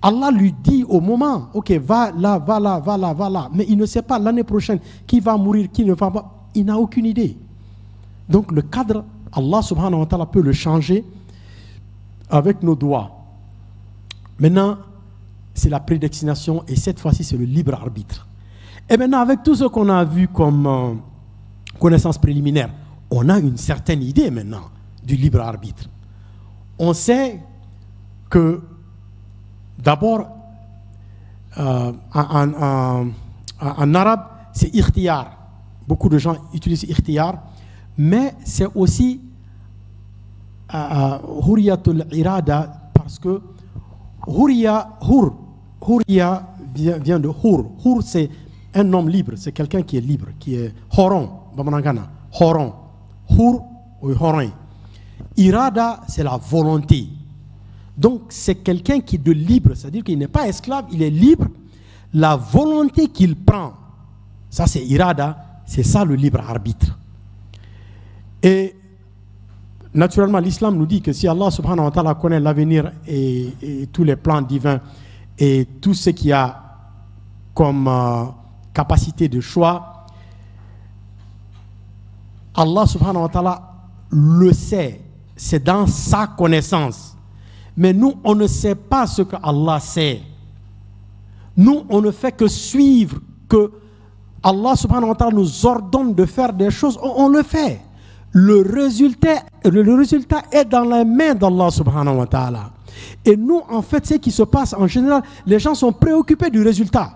Allah lui dit au moment, ok, va là, va là, va là, va là. Mais il ne sait pas l'année prochaine qui va mourir, qui ne va pas. Il n'a aucune idée. Donc le cadre, Allah subhanahu wa ta'ala peut le changer avec nos doigts. Maintenant, c'est la prédestination et cette fois-ci, c'est le libre arbitre. Et maintenant, avec tout ce qu'on a vu comme connaissance préliminaire, on a une certaine idée maintenant du libre arbitre. On sait que d'abord, en arabe, c'est ikhtiyar. Beaucoup de gens utilisent ikhtiyar, mais c'est aussi huriyatul irada, parce que huriya vient de hur. Hur, c'est un homme libre, c'est quelqu'un qui est libre, qui est horon, bamanangana, horon. Hur ou horon. Irada, c'est la volonté. Donc, c'est quelqu'un qui est de libre, c'est-à-dire qu'il n'est pas esclave, il est libre. La volonté qu'il prend, ça c'est irada, c'est ça le libre arbitre. Et naturellement, l'islam nous dit que si Allah subhanahu wa ta'ala connaît l'avenir et tous les plans divins et tout ce qu'il y a comme capacité de choix, Allah subhanahu wa ta'ala le sait, c'est dans sa connaissance. Mais nous, on ne sait pas ce que Allah sait. Nous, on ne fait que suivre, que Allah subhanahu wa ta'ala nous ordonne de faire des choses, on le fait. Le résultat est dans les mains d'Allah subhanahu wa ta'ala. Et nous, en fait, ce qui se passe en général, les gens sont préoccupés du résultat.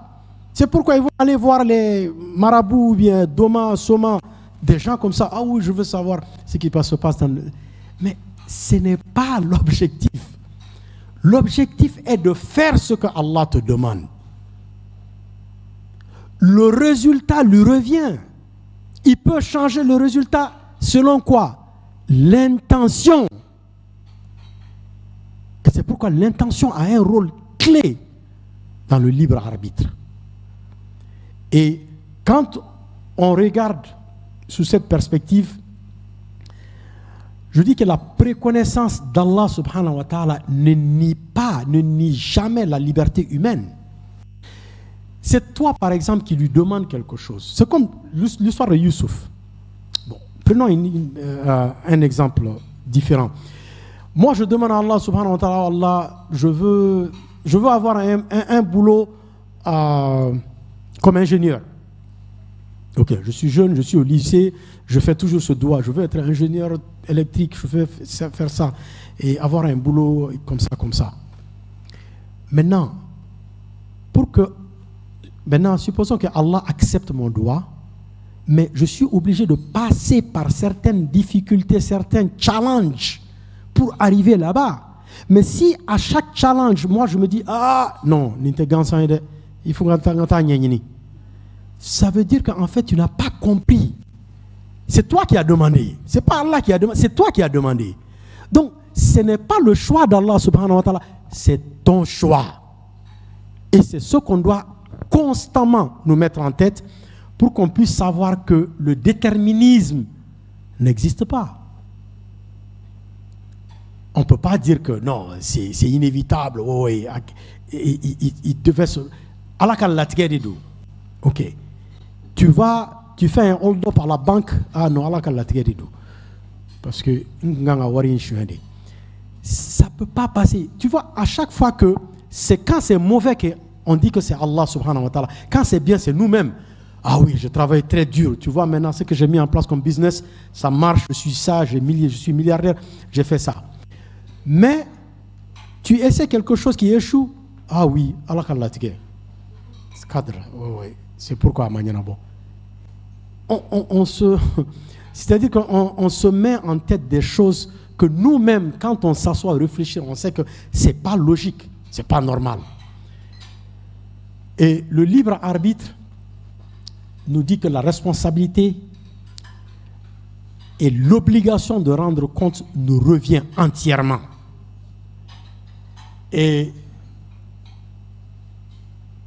C'est pourquoi ils vont aller voir les marabouts ou bien Doma, Soma, des gens comme ça. Ah oui, je veux savoir ce qui se passe dans le... Mais ce n'est pas l'objectif. L'objectif est de faire ce que Allah te demande. Le résultat lui revient. Il peut changer le résultat selon quoi? L'intention. Et c'est pourquoi l'intention a un rôle clé dans le libre arbitre. Et quand on regarde sous cette perspective, je dis que la préconnaissance d'Allah subhanahu wa ta'ala ne nie jamais la liberté humaine. C'est toi, par exemple, qui lui demande quelque chose. C'est comme l'histoire de Youssouf. Bon, prenons un exemple différent. Moi, je demande à Allah subhanahu wa ta'ala, Allah, je veux avoir un boulot comme ingénieur. Ok, je suis jeune, je suis au lycée, je fais toujours ce doigt, je veux être ingénieur électrique, je veux faire ça et avoir un boulot comme ça. Maintenant, supposons que Allah accepte mon doigt, mais je suis obligé de passer par certaines difficultés, certains challenges pour arriver là-bas. Mais si à chaque challenge, moi je me dis, ah non, il faut que ça veut dire qu'en fait tu n'as pas compris. C'est toi qui as demandé. C'est pas Allah qui a demandé, c'est toi qui as demandé. Donc ce n'est pas le choix d'Allah subhanahu wa ta'ala, c'est ton choix. Et c'est ce qu'on doit constamment nous mettre en tête pour qu'on puisse savoir que le déterminisme n'existe pas. On ne peut pas dire que non, c'est inévitable. Oh, il devait se... Ok. Tu vas tu fais un hold-up à la banque, ah non, Allah l'a tiré d'eau. Parce que ça ne peut pas passer. Tu vois, à chaque fois que c'est quand c'est mauvais qu'on dit que c'est Allah subhanahu wa ta'ala. Quand c'est bien, c'est nous-mêmes. Ah oui, je travaille très dur. Tu vois, maintenant, ce que j'ai mis en place comme business, ça marche, je suis ça, je suis milliardaire, j'ai fait ça. Mais tu essaies quelque chose qui échoue. Ah oui, Allah l'a tiré. C'est cadre. Oui. C'est pourquoi, bon. C'est-à-dire qu'on se met en tête des choses que nous-mêmes, quand on s'assoit à réfléchir, on sait que ce n'est pas logique, ce n'est pas normal. Et le libre arbitre nous dit que la responsabilité et l'obligation de rendre compte nous revient entièrement. Et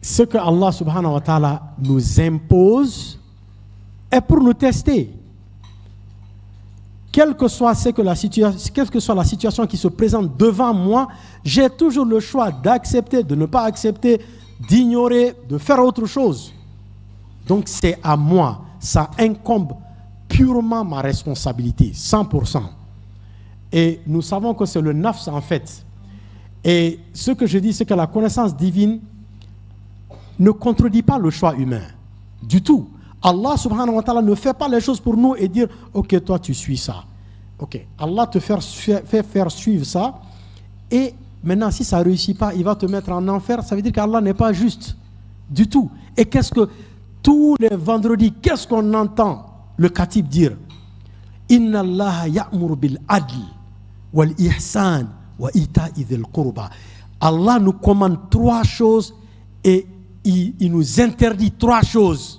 ce que Allah subhanahu wa ta'ala nous impose est pour nous tester. Quelle que soit la situation qui se présente devant moi, j'ai toujours le choix d'accepter, de ne pas accepter, d'ignorer, de faire autre chose. Donc c'est à moi, ça incombe purement ma responsabilité, 100%. Et nous savons que c'est le nafs en fait. Et ce que je dis, c'est que la connaissance divine ne contredit pas le choix humain, du tout. Allah subhanahu wa ta'ala ne fait pas les choses pour nous et dire « Ok, toi tu suis ça. » Ok, Allah te fait faire suivre ça. Et maintenant, si ça ne réussit pas, il va te mettre en enfer. Ça veut dire qu'Allah n'est pas juste du tout. Et qu'est-ce que tous les vendredis, qu'est-ce qu'on entend le khatib dire? Inna Allah ya'mur bil adl wal ihsan wa ita'i dhil qurba. Allah nous commande 3 choses et il nous interdit 3 choses.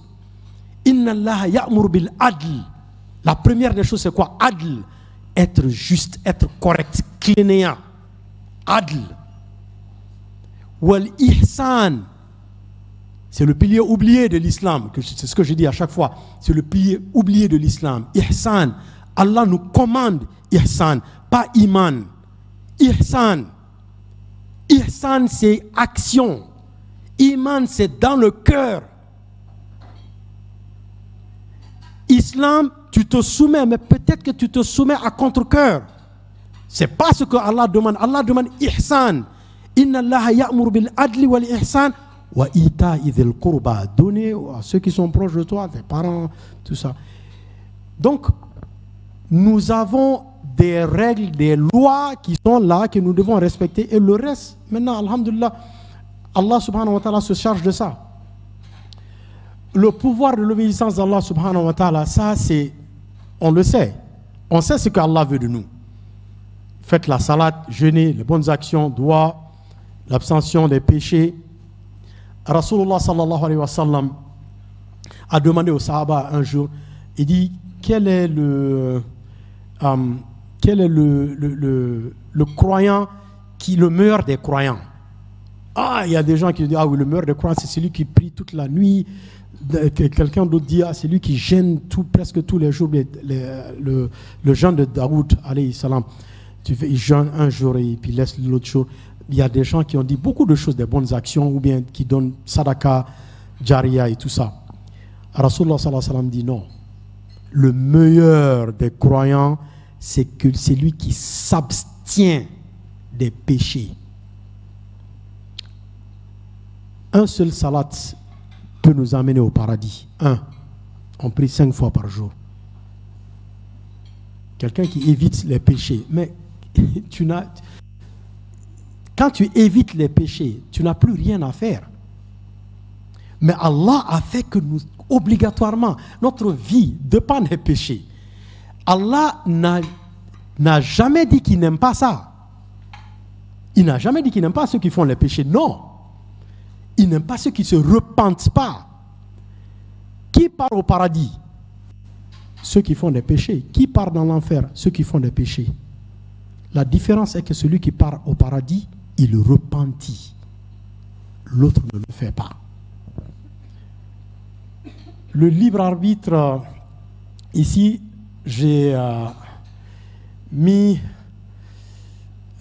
Inna Allah ya'mur bil adl. La première des choses, c'est quoi? Adl. Être juste, être correct, clénéant. Adl. Wal ihsan. C'est le pilier oublié de l'islam. C'est ce que je dis à chaque fois. C'est le pilier oublié de l'islam. Ihsan. Allah nous commande ihsan, pas iman. Ihsan. Ihsan, c'est action. Iman, c'est dans le cœur. Islam, tu te soumets, mais peut-être que tu te soumets à contre-cœur. Ce n'est pas ce que Allah demande. Allah demande ihsan. Inna Allah ya'mur bil adli wal ihsan wa ita'i dhil qurba. Donner à ceux qui sont proches de toi, tes parents, tout ça. Donc, nous avons des règles, des lois qui sont là, que nous devons respecter. Et le reste, maintenant, alhamdulillah, Allah subhanahu wa ta'ala se charge de ça. Le pouvoir de l'obéissance d'Allah subhanahu wa ta'ala, ça c'est, on le sait. On sait ce qu'Allah veut de nous. Faites la salat, jeûnez, les bonnes actions, doigts, l'abstention des péchés. Rasulullah sallallahu alayhi wa sallam a demandé aux sahaba un jour, il dit, quel est le croyant le meilleur des croyants? Ah, il y a des gens qui disent, ah oui, le meilleur des croyants, c'est celui qui prie toute la nuit. Quelqu'un d'autre dit, ah, c'est lui qui gêne presque tous les jours le jeûne de Daoud, alayhi salam. Il jeûne un jour et puis laisse l'autre jour. Il y a des gens qui ont dit beaucoup de choses, des bonnes actions, ou bien qui donnent sadaka, jariya et tout ça. Rasulullah sallallahu alayhi wa sallam dit non. Le meilleur des croyants, c'est lui qui s'abstient des péchés. Un seul salat peut nous amener au paradis. On prie 5 fois par jour. Quelqu'un qui évite les péchés. Mais quand tu évites les péchés, tu n'as plus rien à faire. Mais Allah a fait que nous, obligatoirement, notre vie dépend des péchés. Allah n'a jamais dit qu'il n'aime pas ça. Il n'a jamais dit qu'il n'aime pas ceux qui font les péchés. Non. Il n'aime pas ceux qui ne se repentent pas. Qui part au paradis? Ceux qui font des péchés. Qui part dans l'enfer? Ceux qui font des péchés. La différence est que celui qui part au paradis, il repentit. L'autre ne le fait pas. Le libre arbitre, ici, j'ai mis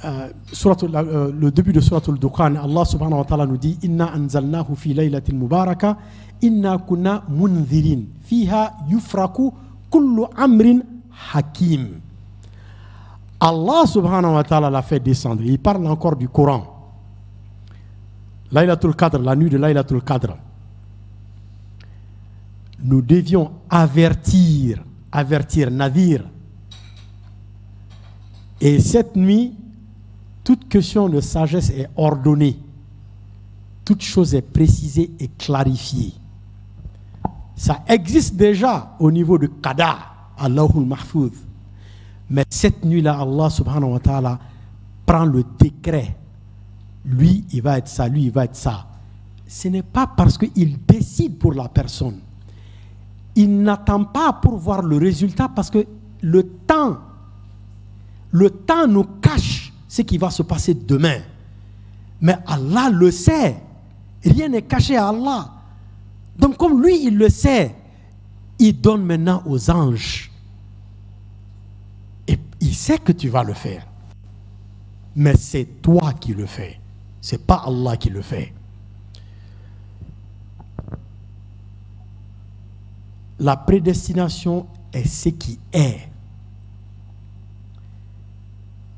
le début de Surat al-Dukhan, Allah subhanahu wa ta'ala nous dit Inna anzalnahu fi laylatil mubaraka, inna kunna munzirin, fiha yufraku kullu amrin hakim. Allah subhanahu wa ta'ala l'a fait descendre. Il parle encore du Coran. Laylatul Qadr, la nuit de Laylatul Qadr. Nous devions avertir Nadir. Et cette nuit, toute question de sagesse est ordonnée. Toute chose est précisée et clarifiée. Ça existe déjà au niveau de Qada, Allahul Mahfouz. Mais cette nuit-là, Allah subhanahu wa ta'ala prend le décret. Lui, il va être ça, lui, il va être ça. Ce n'est pas parce qu'il décide pour la personne. Il n'attend pas pour voir le résultat parce que le temps nous cache ce qui va se passer demain. Mais Allah le sait. Rien n'est caché à Allah. Donc comme lui, il le sait, il donne maintenant aux anges. Et il sait que tu vas le faire. Mais c'est toi qui le fais. Ce n'est pas Allah qui le fait. La prédestination est ce qui est.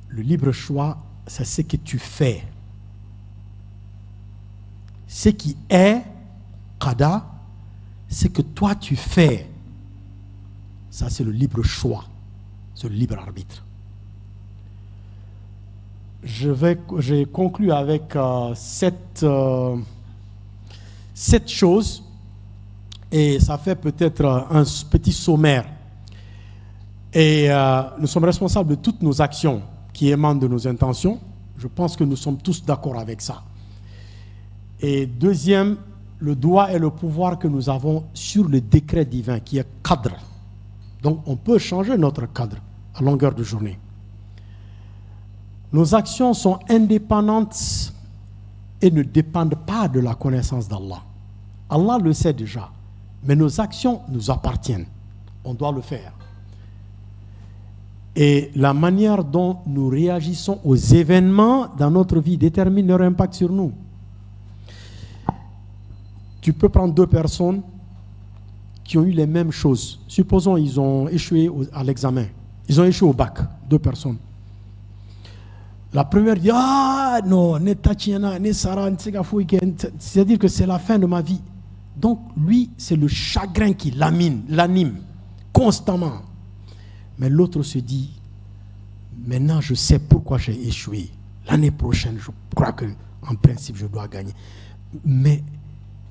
Le libre choix, c'est ce que tu fais. Ce qui est, qada, c'est que toi tu fais. Ça, c'est le libre choix. C'est le libre arbitre. J'ai conclu avec cette chose, et ça fait peut-être un petit sommaire. Et nous sommes responsables de toutes nos actions qui émanent de nos intentions. Je pense que nous sommes tous d'accord avec ça. Et deuxième, le droit et le pouvoir que nous avons sur le décret divin qui est cadre. Donc on peut changer notre cadre à longueur de journée. Nos actions sont indépendantes et ne dépendent pas de la connaissance d'Allah. Allah le sait déjà, mais nos actions nous appartiennent. On doit le faire. Et la manière dont nous réagissons aux événements dans notre vie détermine leur impact sur nous. Tu peux prendre deux personnes qui ont eu les mêmes choses. Supposons ils ont échoué à l'examen. Ils ont échoué au bac, deux personnes. La première dit, ah non, c'est-à-dire que c'est la fin de ma vie. Donc lui, c'est le chagrin qui l'anime constamment. Mais l'autre se dit, maintenant je sais pourquoi j'ai échoué. L'année prochaine, je crois qu'en principe, je dois gagner. Mais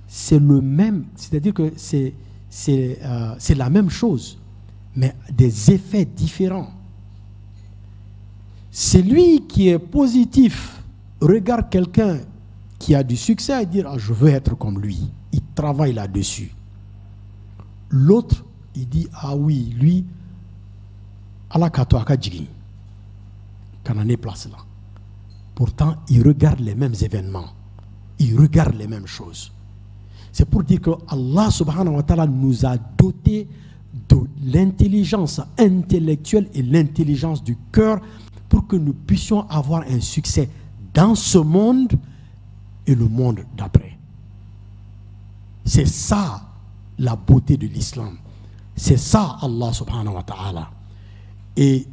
c'est le même, c'est-à-dire que c'est la même chose, mais des effets différents. C'est lui qui est positif. Regarde quelqu'un qui a du succès et dire, ah, je veux être comme lui. Il travaille là-dessus. L'autre, il dit, ah oui, lui, Allah kato aka jigi, kanane place là. Pourtant, il regarde les mêmes événements. Il regarde les mêmes choses. C'est pour dire que Allah subhanahu wa ta'ala nous a dotés de l'intelligence intellectuelle et l'intelligence du cœur pour que nous puissions avoir un succès dans ce monde et le monde d'après. C'est ça la beauté de l'islam. C'est ça Allah subhanahu wa ta'ala. Et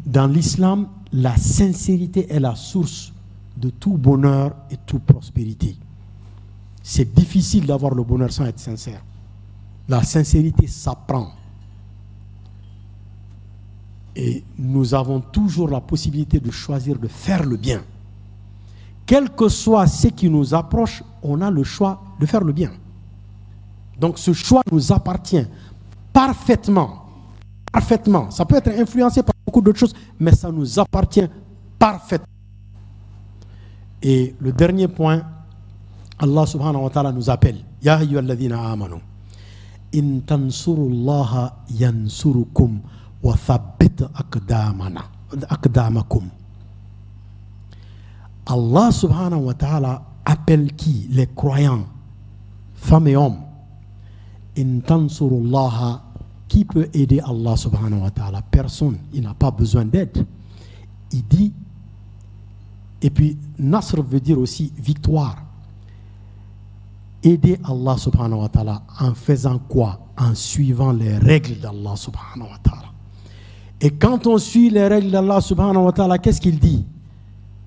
dans l'islam, la sincérité est la source de tout bonheur et toute prospérité. C'est difficile d'avoir le bonheur sans être sincère. La sincérité s'apprend. Et nous avons toujours la possibilité de choisir de faire le bien. Quel que soit ce qui nous approche, on a le choix de faire le bien. Donc ce choix nous appartient parfaitement. Parfaitement. Ça peut être influencé par beaucoup d'autres choses, mais ça nous appartient parfaitement. Et le dernier point, Allah subhanahu wa ta'ala nous appelle. Ya ayyuhalladhina amanu. In tansurullaha yansurukum wa thabbit aqdamakum. Allah subhanahu wa ta'ala appelle qui? Les croyants, femmes et hommes. In tansurullaha. Qui peut aider Allah subhanahu wa ta'ala? Personne. Il n'a pas besoin d'aide. Il dit Et puis, Nasr veut dire aussi victoire. Aider Allah subhanahu wa ta'ala en faisant quoi? En suivant les règles d'Allah subhanahu wa ta'ala. Et quand on suit les règles d'Allah subhanahu wa ta'ala, qu'est-ce qu'il dit?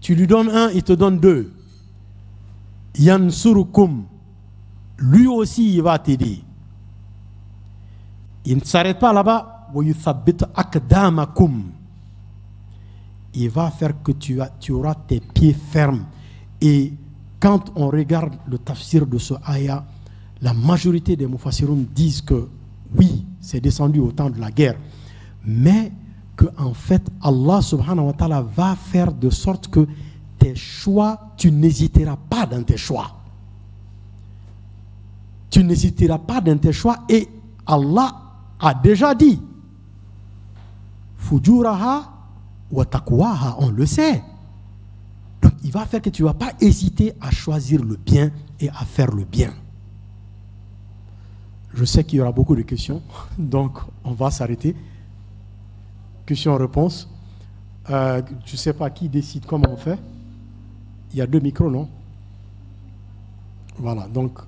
Tu lui donnes un, il te donne deux. Yansurukum. Lui aussi, il va t'aider. Il ne s'arrête pas là-bas. Il va faire que tu auras tes pieds fermes. Et quand on regarde le tafsir de ce ayah, la majorité des mufassiroun disent que oui, c'est descendu au temps de la guerre, mais que en fait Allah subhanahu wa ta'ala va faire de sorte que tes choix, tu n'hésiteras pas dans tes choix. Tu n'hésiteras pas dans tes choix, et Allah a déjà dit Fujuraha wa taqwaha, on le sait. Donc il va faire que tu ne vas pas hésiter à choisir le bien et à faire le bien. Je sais qu'il y aura beaucoup de questions, donc on va s'arrêter. Questions-réponses. Je ne sais pas qui décide comment on fait. Il y a 2 micros, non? Voilà, donc.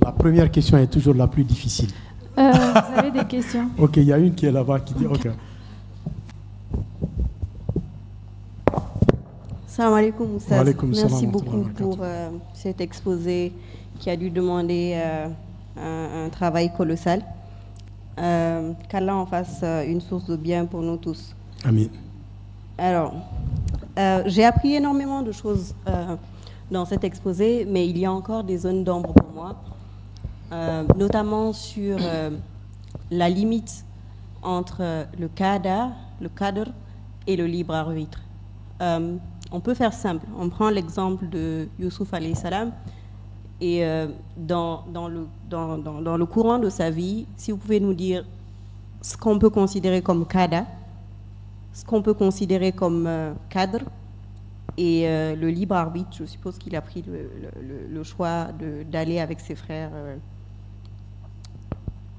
La première question est toujours la plus difficile. Vous avez des questions? Ok, il y a une qui est là-bas qui dit ok. Salam alaikum, Oustaz. Merci salam beaucoup pour cet exposé qui a dû demander un travail colossal. Qu'Allah en fasse une source de bien pour nous tous. Amin. Alors, j'ai appris énormément de choses dans cet exposé, mais il y a encore des zones d'ombre pour moi, notamment sur la limite entre le qadr et le libre arbitre. On peut faire simple. On prend l'exemple de Youssouf alayhi salam, et dans le courant de sa vie, si vous pouvez nous dire ce qu'on peut considérer comme qada, ce qu'on peut considérer comme cadre, et le libre arbitre, je suppose qu'il a pris le choix d'aller avec ses frères,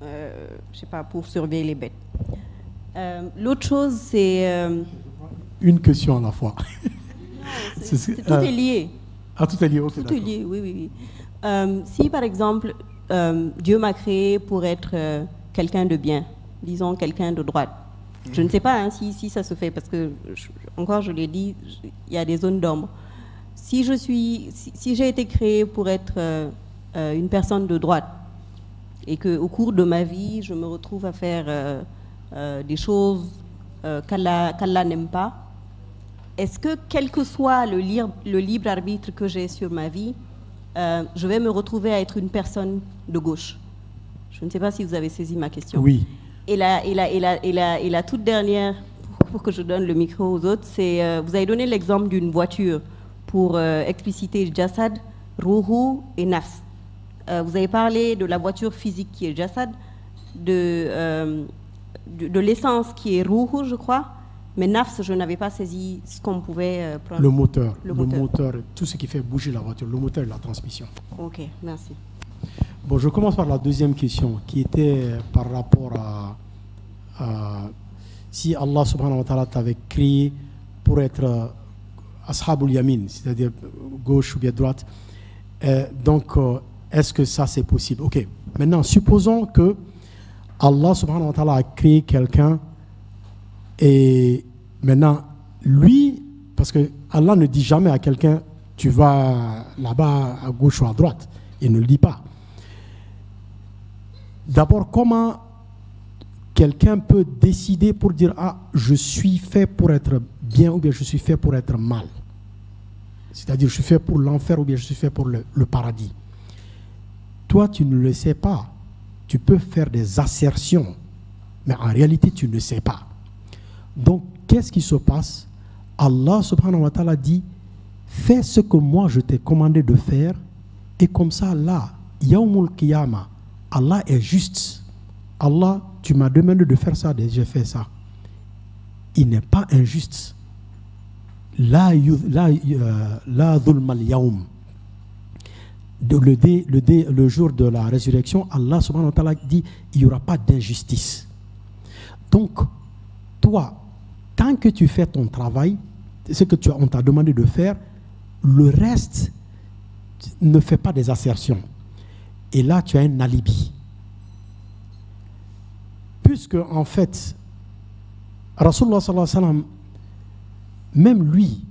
je sais pas, pour surveiller les bêtes. L'autre chose, c'est... Une question à la fois. Tout est lié. Ah, tout est lié, ok. Tout est lié, oui. Si par exemple, Dieu m'a créé pour être quelqu'un de bien, disons quelqu'un de droite, je ne sais pas hein, si ça se fait, parce que, encore je l'ai dit, il y a des zones d'ombre. Si j'ai été créé pour être une personne de droite, et qu'au cours de ma vie, je me retrouve à faire des choses qu'Allah n'aime pas, est-ce que, quel que soit le libre arbitre que j'ai sur ma vie, je vais me retrouver à être une personne de gauche? Je ne sais pas si vous avez saisi ma question. Oui. Et la toute dernière, pour que je donne le micro aux autres, c'est, vous avez donné l'exemple d'une voiture pour expliciter Jassad, Ruhu et Nafs. Vous avez parlé de la voiture physique qui est Jassad, de l'essence qui est Ruhu, je crois, mais Nafs, je n'avais pas saisi ce qu'on pouvait prendre. Le moteur, tout ce qui fait bouger la voiture, le moteur et la transmission. Ok, merci. Bon, je commence par la deuxième question, qui était par rapport à si Allah subhanahu wa ta'ala t'avait créé pour être ashabul yamin, c'est-à-dire gauche ou bien droite, donc est-ce que ça c'est possible? Ok, maintenant supposons que Allah subhanahu wa ta'ala a créé quelqu'un, et maintenant lui, parce que Allah ne dit jamais à quelqu'un tu vas là-bas à gauche ou à droite, il ne le dit pas. D'abord, comment quelqu'un peut décider pour dire ah, je suis fait pour être bien ou bien je suis fait pour être mal? C'est-à-dire je suis fait pour l'enfer ou bien je suis fait pour le paradis. Toi, tu ne le sais pas. Tu peux faire des assertions, mais en réalité, tu ne sais pas. Donc, qu'est-ce qui se passe? Allah subhanahu wa ta'ala dit fais ce que moi je t'ai commandé de faire, et comme ça, là, Yawmul Qiyamah, Allah est juste. Allah, tu m'as demandé de faire ça, j'ai fait ça. Il n'est pas injuste. La dhulmal yawm. Le jour de la résurrection, Allah subhanahu wa ta'ala dit il n'y aura pas d'injustice. Donc, toi, tant que tu fais ton travail, ce que on t'a demandé de faire, le reste, ne fais pas des assertions. Et là, tu as un alibi. Puisque, en fait, Rasulullah sallallahu alayhi wa sallam, même lui,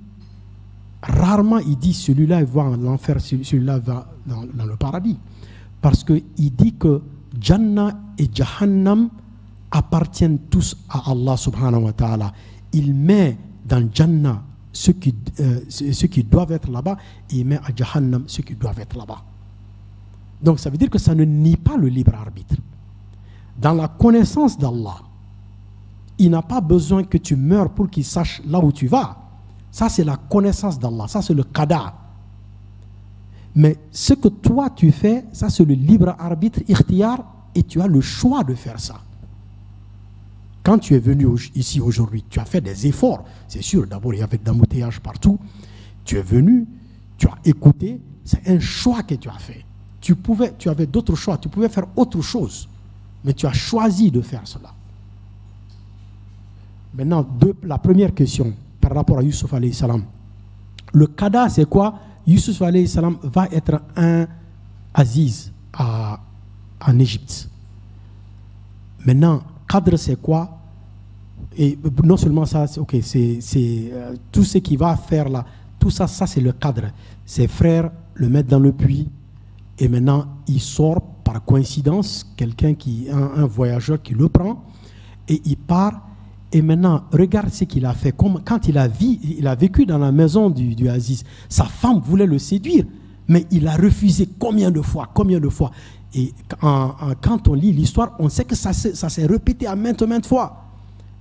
rarement il dit celui-là il va en l'enfer, celui-là va dans le paradis. Parce qu'il dit que Jannah et Jahannam appartiennent tous à Allah subhanahu wa ta'ala. Il met dans Jannah ceux qui doivent être là-bas et il met à Jahannam ceux qui doivent être là-bas. Donc ça veut dire que ça ne nie pas le libre arbitre. Dans la connaissance d'Allah, il n'a pas besoin que tu meurs pour qu'il sache là où tu vas. Ça, c'est la connaissance d'Allah. Ça, c'est le qada. Mais ce que toi, tu fais, ça, c'est le libre arbitre, ikhtiyar, et tu as le choix de faire ça. Quand tu es venu ici aujourd'hui, tu as fait des efforts. C'est sûr, d'abord, il y avait de l'embouteillage partout. Tu es venu, tu as écouté. C'est un choix que tu as fait. Tu avais d'autres choix. Tu pouvais faire autre chose. Mais tu as choisi de faire cela. Maintenant, la première question par rapport à Yusuf alayhi salam. Le qada, c'est quoi? Yusuf alayhi salam va être un aziz en Égypte. Maintenant, cadre, c'est quoi? Et non seulement ça, c'est tout ce qu'il va faire là, tout ça, c'est le cadre. Ses frères le mettent dans le puits et maintenant il sort par coïncidence, un voyageur qui le prend et il part. Et maintenant, regarde ce qu'il a fait. Quand il a vécu dans la maison du Aziz, sa femme voulait le séduire, mais il a refusé combien de fois. Et quand on lit l'histoire, on sait que ça s'est répété à maintes fois.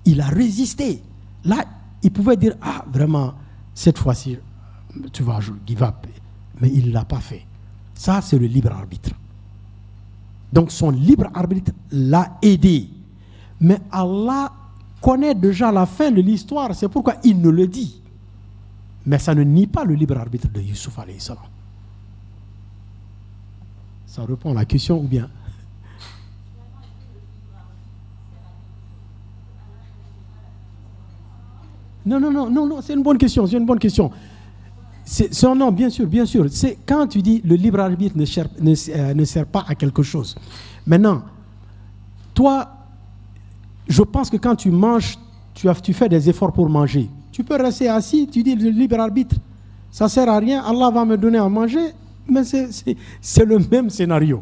Il a résisté. Là, il pouvait dire, ah, vraiment, cette fois-ci, tu vas give up. Mais il ne l'a pas fait. Ça, c'est le libre arbitre. Donc, son libre arbitre l'a aidé. Mais Allah connaît déjà la fin de l'histoire, c'est pourquoi il ne le dit. Mais ça ne nie pas le libre arbitre de Yusuf alayhi salam. Ça répond à la question ou bien? Non, c'est une bonne question, non, bien sûr. C'est quand tu dis le libre arbitre ne sert pas à quelque chose. Maintenant, toi, je pense que quand tu manges, tu fais des efforts pour manger. Tu peux rester assis, tu dis le libre arbitre, ça ne sert à rien, Allah va me donner à manger, mais c'est le même scénario.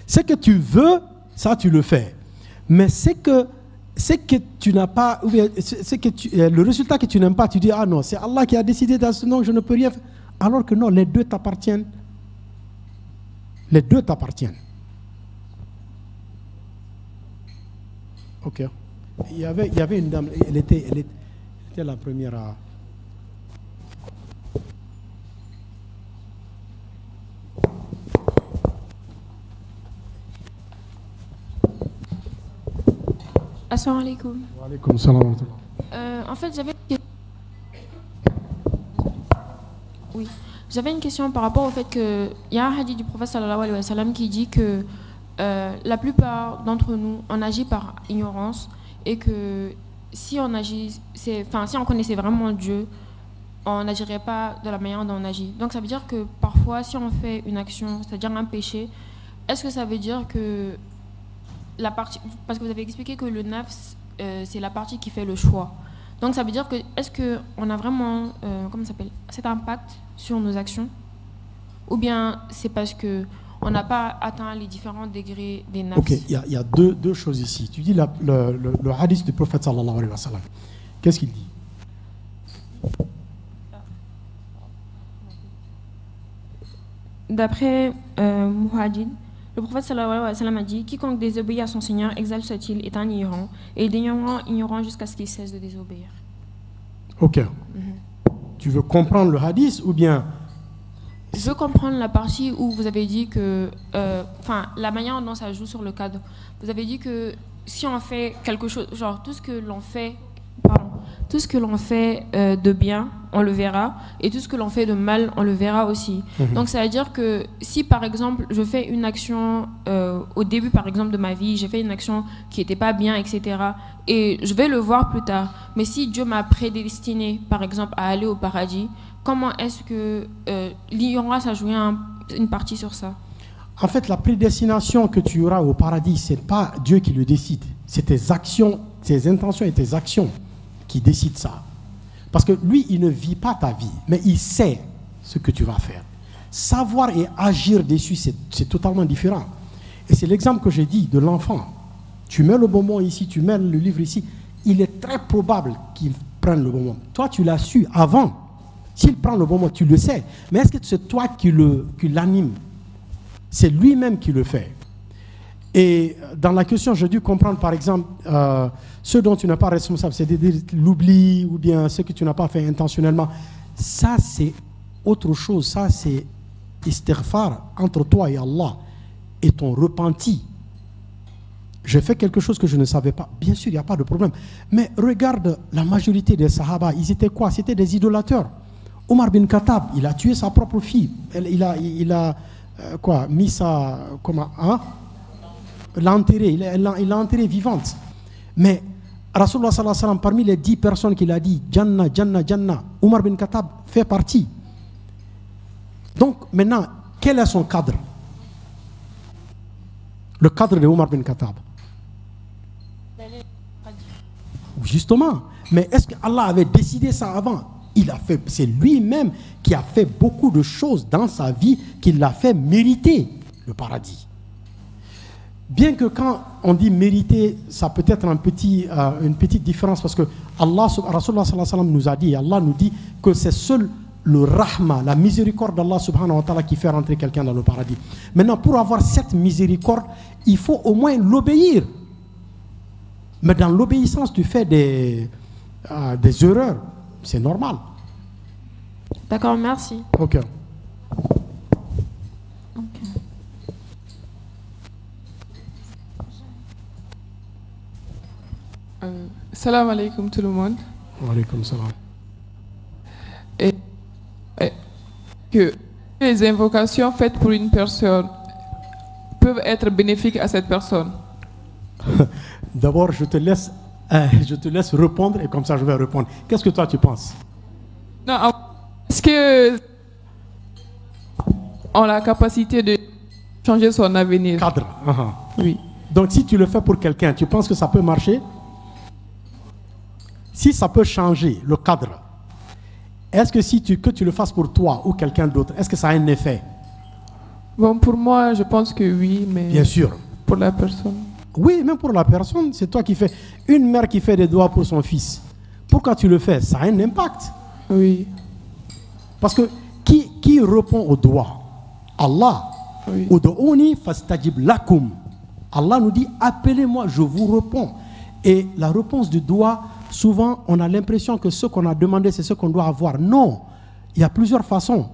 Ce que tu veux, ça tu le fais. Mais c'est que tu n'as pas, ou bien le résultat que tu n'aimes pas, tu dis, ah non, c'est Allah qui a décidé dans ce nom, je ne peux rien faire. Alors que non, les deux t'appartiennent. Les deux t'appartiennent. Ok. Il y avait une dame, elle était la première à... Assalamu alaikum. Wa alaikum salam. En fait, j'avais une question par rapport au fait qu'il y a un hadith du prophète sallallahu alayhi wa sallam qui dit que la plupart d'entre nous, on agit par ignorance et que si on connaissait vraiment Dieu, on n'agirait pas de la manière dont on agit. Donc ça veut dire que parfois, si on fait une action, c'est-à-dire un péché, est-ce que ça veut dire que la partie, parce que vous avez expliqué que le nafs, c'est la partie qui fait le choix. Donc ça veut dire que, est-ce qu'on a vraiment, cet impact sur nos actions? Ou bien c'est parce qu'on n'a pas atteint les différents degrés des nafs? Ok, il y a deux choses ici. Tu dis le hadith du prophète sallallahu alayhi wa sallam. Qu'est-ce qu'il dit? D'après Muhajid, le prophète sallallahu alayhi wa sallam a dit: quiconque désobéit à son Seigneur, exalce-t-il, est un ignorant, et il est ignorant jusqu'à ce qu'il cesse de désobéir. Ok. Tu veux comprendre le hadith ou bien? Je veux comprendre la partie où vous avez dit que, la manière dont ça joue sur le cadre. Vous avez dit que si on fait quelque chose, genre tout ce que l'on fait, tout ce que l'on fait de bien, on le verra, et tout ce que l'on fait de mal, on le verra aussi. Donc ça veut dire que si par exemple je fais une action au début par exemple de ma vie, j'ai fait une action qui n'était pas bien, etc. Et je vais le voir plus tard. Mais si Dieu m'a prédestiné par exemple à aller au paradis, comment est-ce que l'ignorance a joué une partie sur ça? En fait, la prédestination que tu auras au paradis, ce n'est pas Dieu qui le décide. C'est tes actions, tes intentions et tes actions qui décident ça. Parce que lui, il ne vit pas ta vie, mais il sait ce que tu vas faire. Savoir et agir dessus, c'est totalement différent. Et c'est l'exemple que j'ai dit de l'enfant. Tu mets le bonbon ici, tu mets le livre ici, il est très probable qu'il prenne le bonbon. Toi, tu l'as su avant. S'il prend le bonbon, tu le sais. Mais est-ce que c'est toi qui l'anime? C'est lui-même qui le fait. Et dans la question, j'ai dû comprendre, par exemple, ce dont tu n'es pas responsable, c'est-à-dire l'oubli ou bien ce que tu n'as pas fait intentionnellement. Ça, c'est autre chose. Ça, c'est istighfar entre toi et Allah et ton repenti. J'ai fait quelque chose que je ne savais pas. Bien sûr, il n'y a pas de problème. Mais regarde la majorité des Sahaba. Ils étaient quoi? C'était des idolâteurs. Omar bin Khattab, il a tué sa propre fille. Il a mis sa... Comment, hein? L'a enterrée. Il l'a enterrée vivante. Mais Rasulullah sallallahu alayhi wa sallam, parmi les 10 personnes qu'il a dit, Jannah, Jannah, Jannah, Omar bin Khattab fait partie. Donc maintenant, quel est son cadre? Le cadre de Omar bin Khattab. Justement. Mais est-ce que Allah avait décidé ça avant? C'est lui-même qui a fait beaucoup de choses dans sa vie qui l'a fait mériter le paradis. Bien que quand on dit mériter, ça peut être une petite différence parce que Rasulullah sallallahu alayhi wa sallam nous a dit, Allah nous dit que c'est seul le rahma, la miséricorde d'Allah subhanahu wa ta'ala qui fait rentrer quelqu'un dans le paradis. Maintenant, pour avoir cette miséricorde, il faut au moins l'obéir. Mais dans l'obéissance, tu fais des erreurs. C'est normal. D'accord, merci. Ok. Salam alaikum tout le monde. Wa alaikum salam. Et que les invocations faites pour une personne peuvent être bénéfiques à cette personne. D'abord, je te laisse répondre et comme ça je vais répondre. Qu'est-ce que toi tu penses? Non, est-ce que on a la capacité de changer son avenir? Cadre. Oui. Donc si tu le fais pour quelqu'un, tu penses que ça peut marcher? Si ça peut changer le cadre, est-ce que que tu le fasses pour toi ou quelqu'un d'autre, est-ce que ça a un effet? Bon, pour moi, je pense que oui, mais... Bien sûr. Pour la personne. Oui, même pour la personne, c'est toi qui fais. Une mère qui fait des doigts pour son fils, pourquoi tu le fais? Ça a un impact. Oui. Parce que qui répond au doigt? Allah. Oui. Ud'uni fastajib lakum. Allah nous dit, appelez-moi, je vous réponds. Et la réponse du doigt, souvent, on a l'impression que ce qu'on a demandé, c'est ce qu'on doit avoir. Non, il y a plusieurs façons.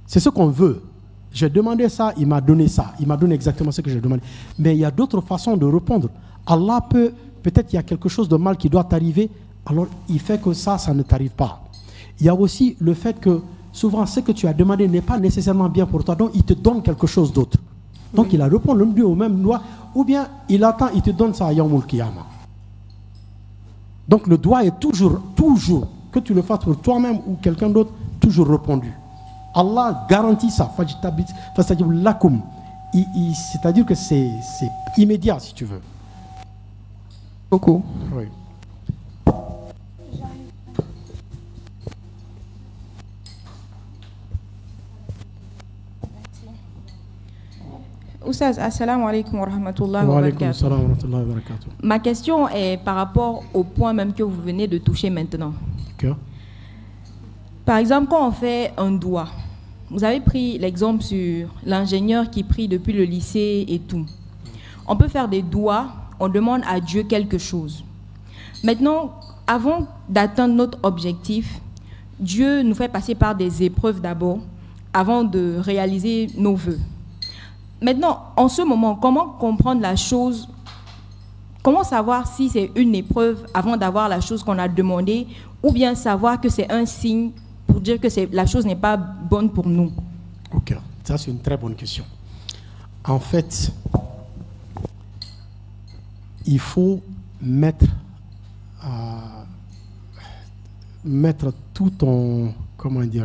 C'est ce qu'on veut. J'ai demandé ça, il m'a donné ça. Il m'a donné exactement ce que j'ai demandé. Mais il y a d'autres façons de répondre. Allah peut-être il y a quelque chose de mal qui doit t'arriver, alors il fait que ça ne t'arrive pas. Il y a aussi le fait que souvent, ce que tu as demandé n'est pas nécessairement bien pour toi, donc il te donne quelque chose d'autre. Donc il a répondu au même doigt, ou bien il attend, il te donne ça à Yawmul Qiyamah. Donc le doigt est toujours, que tu le fasses pour toi-même ou quelqu'un d'autre, toujours répondu. Allah garantit ça. C'est-à-dire que c'est immédiat, si tu veux. Beaucoup. Oui. Oustaz, assalamu alaikum wa rahmatullahi Wa wa alaikum barakatuh. salam wa rahmatullahi wa barakatuh. Ma question est par rapport au point même que vous venez de toucher maintenant. Ok. Par exemple, quand on fait un doigt, vous avez pris l'exemple sur l'ingénieur qui prie depuis le lycée et tout. On peut faire des doigts, on demande à Dieu quelque chose. Maintenant, avant d'atteindre notre objectif, Dieu nous fait passer par des épreuves d'abord, avant de réaliser nos vœux. Maintenant, en ce moment, comment comprendre la chose Comment savoir si c'est une épreuve avant d'avoir la chose qu'on a demandée, ou bien savoir que c'est un signe pour dire que la chose n'est pas bonne pour nous? Ok, ça c'est une très bonne question. En fait, il faut mettre tout ton, comment dire,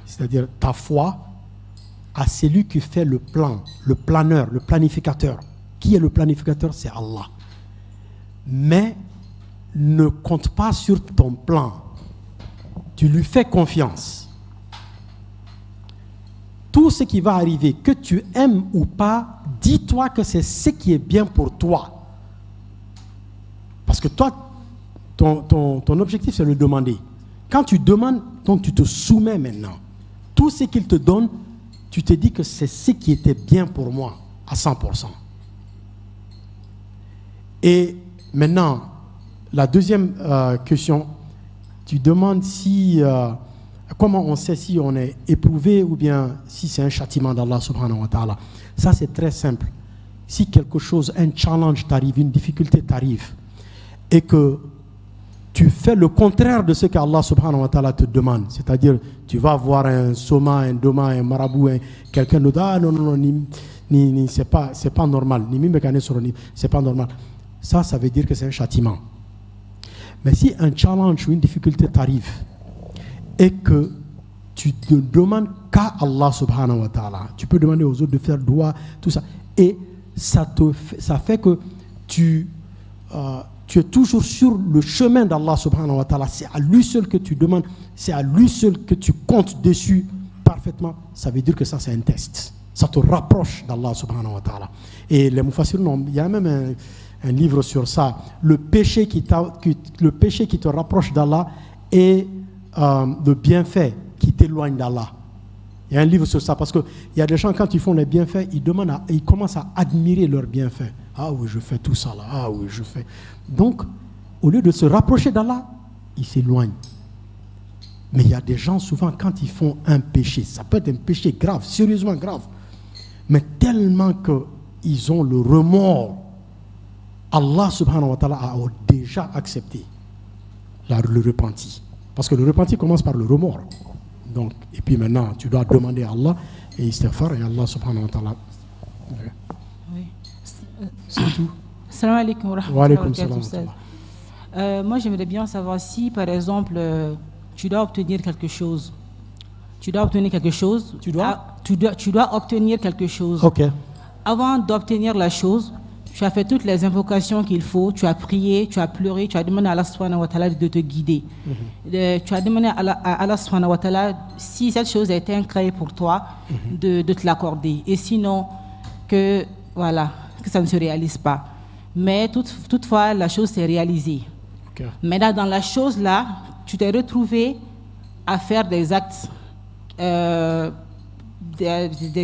c'est-à-dire ta foi à celui qui fait le plan, le planeur, le planificateur. Qui est le planificateur? C'est Allah. Mais ne compte pas sur ton plan. Tu lui fais confiance. Tout ce qui va arriver, que tu aimes ou pas, dis-toi que c'est ce qui est bien pour toi. Parce que toi, ton objectif, c'est de le demander. Quand tu demandes, donc tu te soumets maintenant. Tout ce qu'il te donne, tu te dis que c'est ce qui était bien pour moi, à 100%. Et maintenant, la deuxième question, tu demandes si, comment on sait si on est éprouvé ou bien si c'est un châtiment d'Allah subhanahu wa ta'ala. Ça c'est très simple. Si quelque chose, un challenge t'arrive, une difficulté t'arrive, et que tu fais le contraire de ce qu'Allah subhanahu wa ta'ala te demande, c'est-à-dire tu vas voir un soma, un doma, un marabout, quelqu'un d'autre, ah non, non, non, c'est pas normal, c'est pas normal. Ça veut dire que c'est un châtiment. Mais si un challenge ou une difficulté t'arrive et que tu ne demandes qu'à Allah subhanahu wa ta'ala, tu peux demander aux autres de faire dua, tout ça, et ça fait que tu es toujours sur le chemin d'Allah subhanahu wa ta'ala. C'est à lui seul que tu demandes, c'est à lui seul que tu comptes dessus parfaitement. Ça veut dire que ça c'est un test. Ça te rapproche d'Allah subhanahu wa ta'ala. Et les mufassirun, il y a même un livre sur ça. Le péché qui te rapproche d'Allah et le bienfait qui t'éloigne d'Allah. Il y a un livre sur ça parce qu'il y a des gens, quand ils font les bienfaits, ils commencent à admirer leurs bienfaits. Ah oui, je fais tout ça là. Ah oui, je fais. Donc, au lieu de se rapprocher d'Allah, ils s'éloignent. Mais il y a des gens, souvent, quand ils font un péché, ça peut être un péché grave, sérieusement grave, mais tellement qu'ils ont le remords, Allah subhanahu wa ta'ala a déjà accepté le repenti. Parce que le repenti commence par le remords. Donc, et puis maintenant, tu dois demander à Allah et istighfar et Allah subhanahu wa ta'ala. Oui. C'est tout. Salam alaikum wa rahmatullahi. Moi, j'aimerais bien savoir si, par exemple, tu dois obtenir quelque chose. Tu dois obtenir quelque chose. Tu dois obtenir quelque chose. Ok. Avant d'obtenir la chose, tu as fait toutes les invocations qu'il faut, tu as prié, tu as pleuré, tu as demandé à Allah subhanahu wa ta'ala de te guider. Tu as demandé à Allah subhanahu wa ta'ala si cette chose était créée pour toi, de te l'accorder. Et sinon, que ça ne se réalise pas. Mais toutefois, la chose s'est réalisée. Okay. Mais là, dans la chose-là, tu t'es retrouvé à faire des actes, des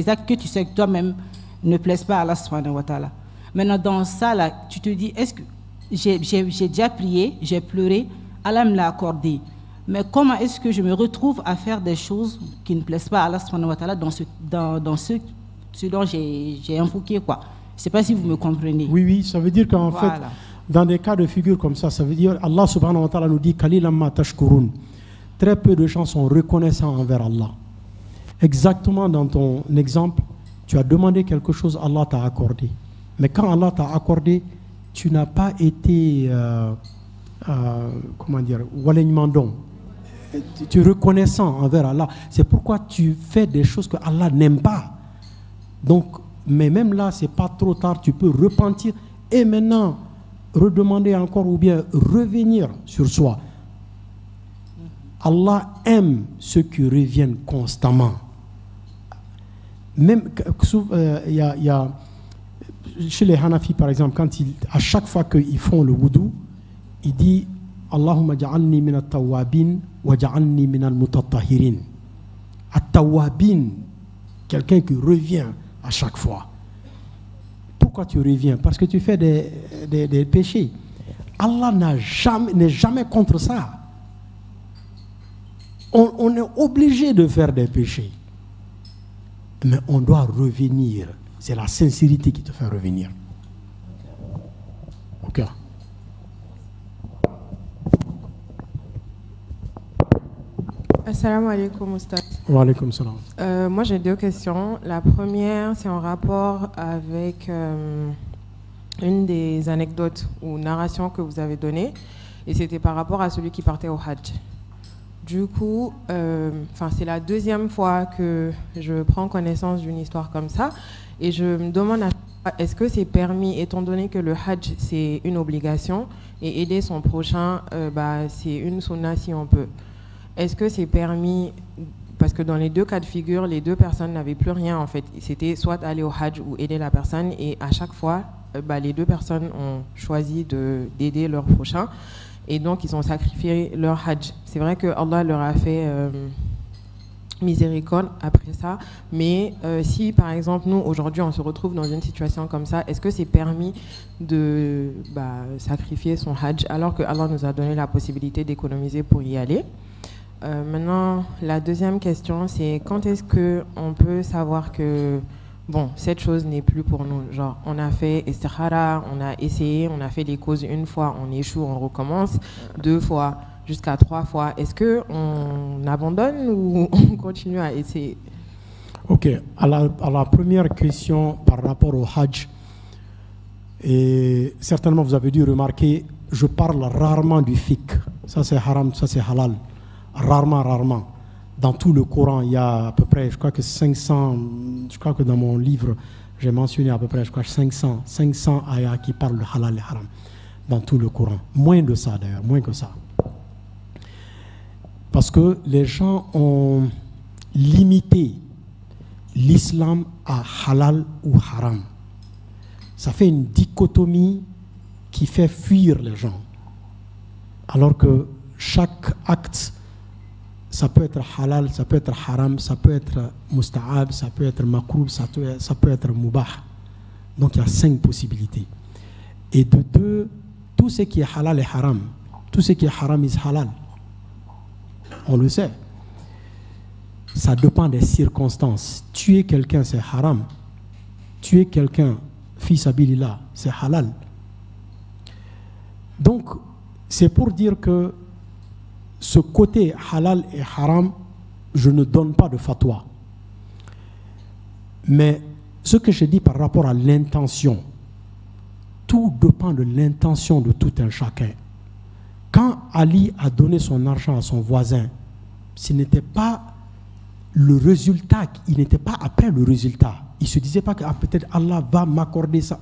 actes que tu sais que toi-même ne plaisent pas à Allah subhanahu wa ta'ala. Maintenant, dans ça, là, tu te dis, est-ce que j'ai déjà prié, j'ai pleuré, Allah me l'a accordé. Mais comment est-ce que je me retrouve à faire des choses qui ne plaisent pas à Allah subhanahu wa ta'ala dans ce dont j'ai invoqué, quoi. Je ne sais pas si vous me comprenez. Oui, ça veut dire qu'en fait, dans des cas de figure comme ça veut dire Allah subhanahu wa ta'ala nous dit Kalilamma tashkurun. Très peu de gens sont reconnaissants envers Allah. Exactement dans ton exemple, tu as demandé quelque chose, Allah t'a accordé. Mais quand Allah t'a accordé, tu n'as pas été, comment dire, walaymandon. Tu es reconnaissant envers Allah. C'est pourquoi tu fais des choses que Allah n'aime pas. Donc, mais même là, c'est pas trop tard. Tu peux repentir et maintenant redemander encore ou bien revenir sur soi. Allah aime ceux qui reviennent constamment. Même il y a chez les Hanafi par exemple, à chaque fois qu'ils font le wudu, il dit Allahumma ja'alni min at-tawwabin wa ja'alni min al-mutatahhirin. At-tawwabin, quelqu'un qui revient à chaque fois. Pourquoi tu reviens? Parce que tu fais des péchés. Allah n'est jamais contre ça. On est obligé de faire des péchés. Mais on doit revenir. C'est la sincérité qui te fait revenir. Ok. Assalamu alaikum, Oustaz. Wa alaikum salam. Moi, j'ai deux questions. La première, c'est en rapport avec une des anecdotes ou narrations que vous avez données, et c'était par rapport à celui qui partait au Hajj. Du coup, c'est la deuxième fois que je prends connaissance d'une histoire comme ça, et je me demande est-ce que c'est permis, étant donné que le Hajj c'est une obligation et aider son prochain, c'est une sunna si on peut. Est-ce que c'est permis, parce que dans les deux cas de figure, les deux personnes n'avaient plus rien en fait. C'était soit aller au Hajj ou aider la personne, et à chaque fois, les deux personnes ont choisi d'aider leur prochain, et donc ils ont sacrifié leur Hajj. C'est vrai que Allah leur a fait miséricorde après ça, mais si par exemple nous aujourd'hui on se retrouve dans une situation comme ça, est-ce que c'est permis de sacrifier son Hajj alors que Allah nous a donné la possibilité d'économiser pour y aller? Maintenant, la deuxième question, c'est quand est-ce qu'on peut savoir que cette chose n'est plus pour nous? Genre, on a fait istikhara, on a essayé, on a fait les causes une fois, on échoue, on recommence, 2 fois, jusqu'à 3 fois. Est-ce qu'on abandonne ou on continue à essayer? Ok, à la première question par rapport au Hajj, et certainement vous avez dû remarquer, je parle rarement du fiqh. Ça c'est haram, ça c'est halal. Rarement. Dans tout le Coran, il y a à peu près, je crois que 500, je crois que dans mon livre, j'ai mentionné à peu près, je crois, 500 ayats qui parlent de halal et haram. Dans tout le Coran. Moins de ça d'ailleurs, moins que ça. Parce que les gens ont limité l'islam à halal ou haram. Ça fait une dichotomie qui fait fuir les gens. Alors que chaque acte, ça peut être halal, ça peut être haram, ça peut être musta'ab, ça peut être makroub, ça peut être mubah. Donc il y a 5 possibilités. Et de 2, tout ce qui est halal est haram. Tout ce qui est haram est halal. On le sait. Ça dépend des circonstances. Tuer quelqu'un, c'est haram. Tuer quelqu'un, fi sabilillah, c'est halal. Donc, c'est pour dire que ce côté halal et haram, je ne donne pas de fatwa. Mais ce que je dis par rapport à l'intention, tout dépend de l'intention de tout un chacun. Quand Ali a donné son argent à son voisin, ce n'était pas le résultat, il n'était pas après le résultat. Il ne se disait pas que peut-être Allah va m'accorder ça.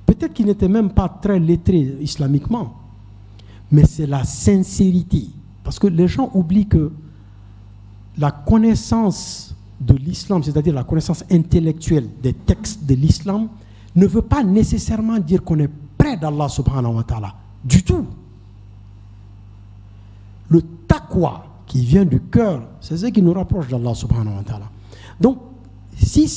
Peut-être qu'il n'était même pas très lettré islamiquement. Mais c'est la sincérité. Parce que les gens oublient que la connaissance de l'islam, c'est-à-dire la connaissance intellectuelle des textes de l'islam, ne veut pas nécessairement dire qu'on est près d'Allah subhanahu wa ta'ala. Du tout. Le taqwa qui vient du cœur, c'est ce qui nous rapproche d'Allah subhanahu wa ta'ala. Donc, si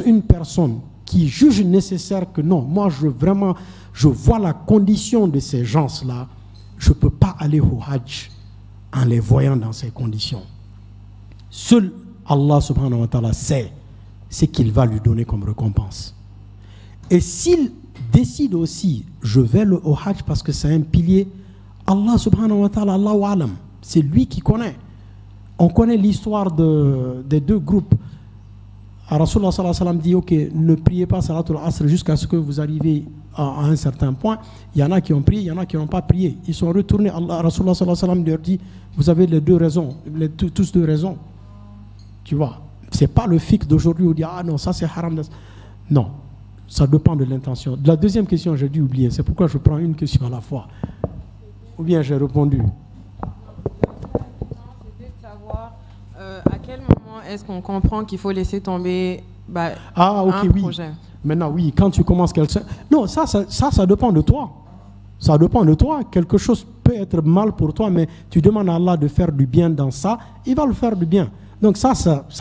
une personne qui juge nécessaire que non, moi je vois la condition de ces gens-là, je ne peux pas aller au Hajj en les voyant dans ces conditions. Seul Allah subhanahu wa ta'ala sait ce qu'il va lui donner comme récompense. Et s'il décide aussi, je vais au Hajj parce que c'est un pilier, Allah subhanahu wa ta'ala, Allahu alam, c'est lui qui connaît. On connaît l'histoire des 2 groupes. Rasulullah sallallahu alayhi wa sallam dit, ok, ne priez pas salatul asr jusqu'à ce que vous arrivez à un certain point. Il y en a qui ont prié, il y en a qui n'ont pas prié. Ils sont retournés. Rasulullah sallallahu alayhi wa sallam leur dit, vous avez les 2 raisons, tous 2 raisons. Tu vois, c'est pas le fiqh d'aujourd'hui où on dit, ah non, ça c'est haram. Non, ça dépend de l'intention. La deuxième question, j'ai dû oublier. C'est pourquoi je prends une question à la fois. Ou bien j'ai répondu. C'était de savoir à quel moment est-ce qu'on comprend qu'il faut laisser tomber un projet. Maintenant, oui, quand tu commences quelque chose... Non, ça dépend de toi. Ça dépend de toi. Quelque chose peut être mal pour toi, mais tu demandes à Allah de faire du bien dans ça, il va le faire du bien. Donc ça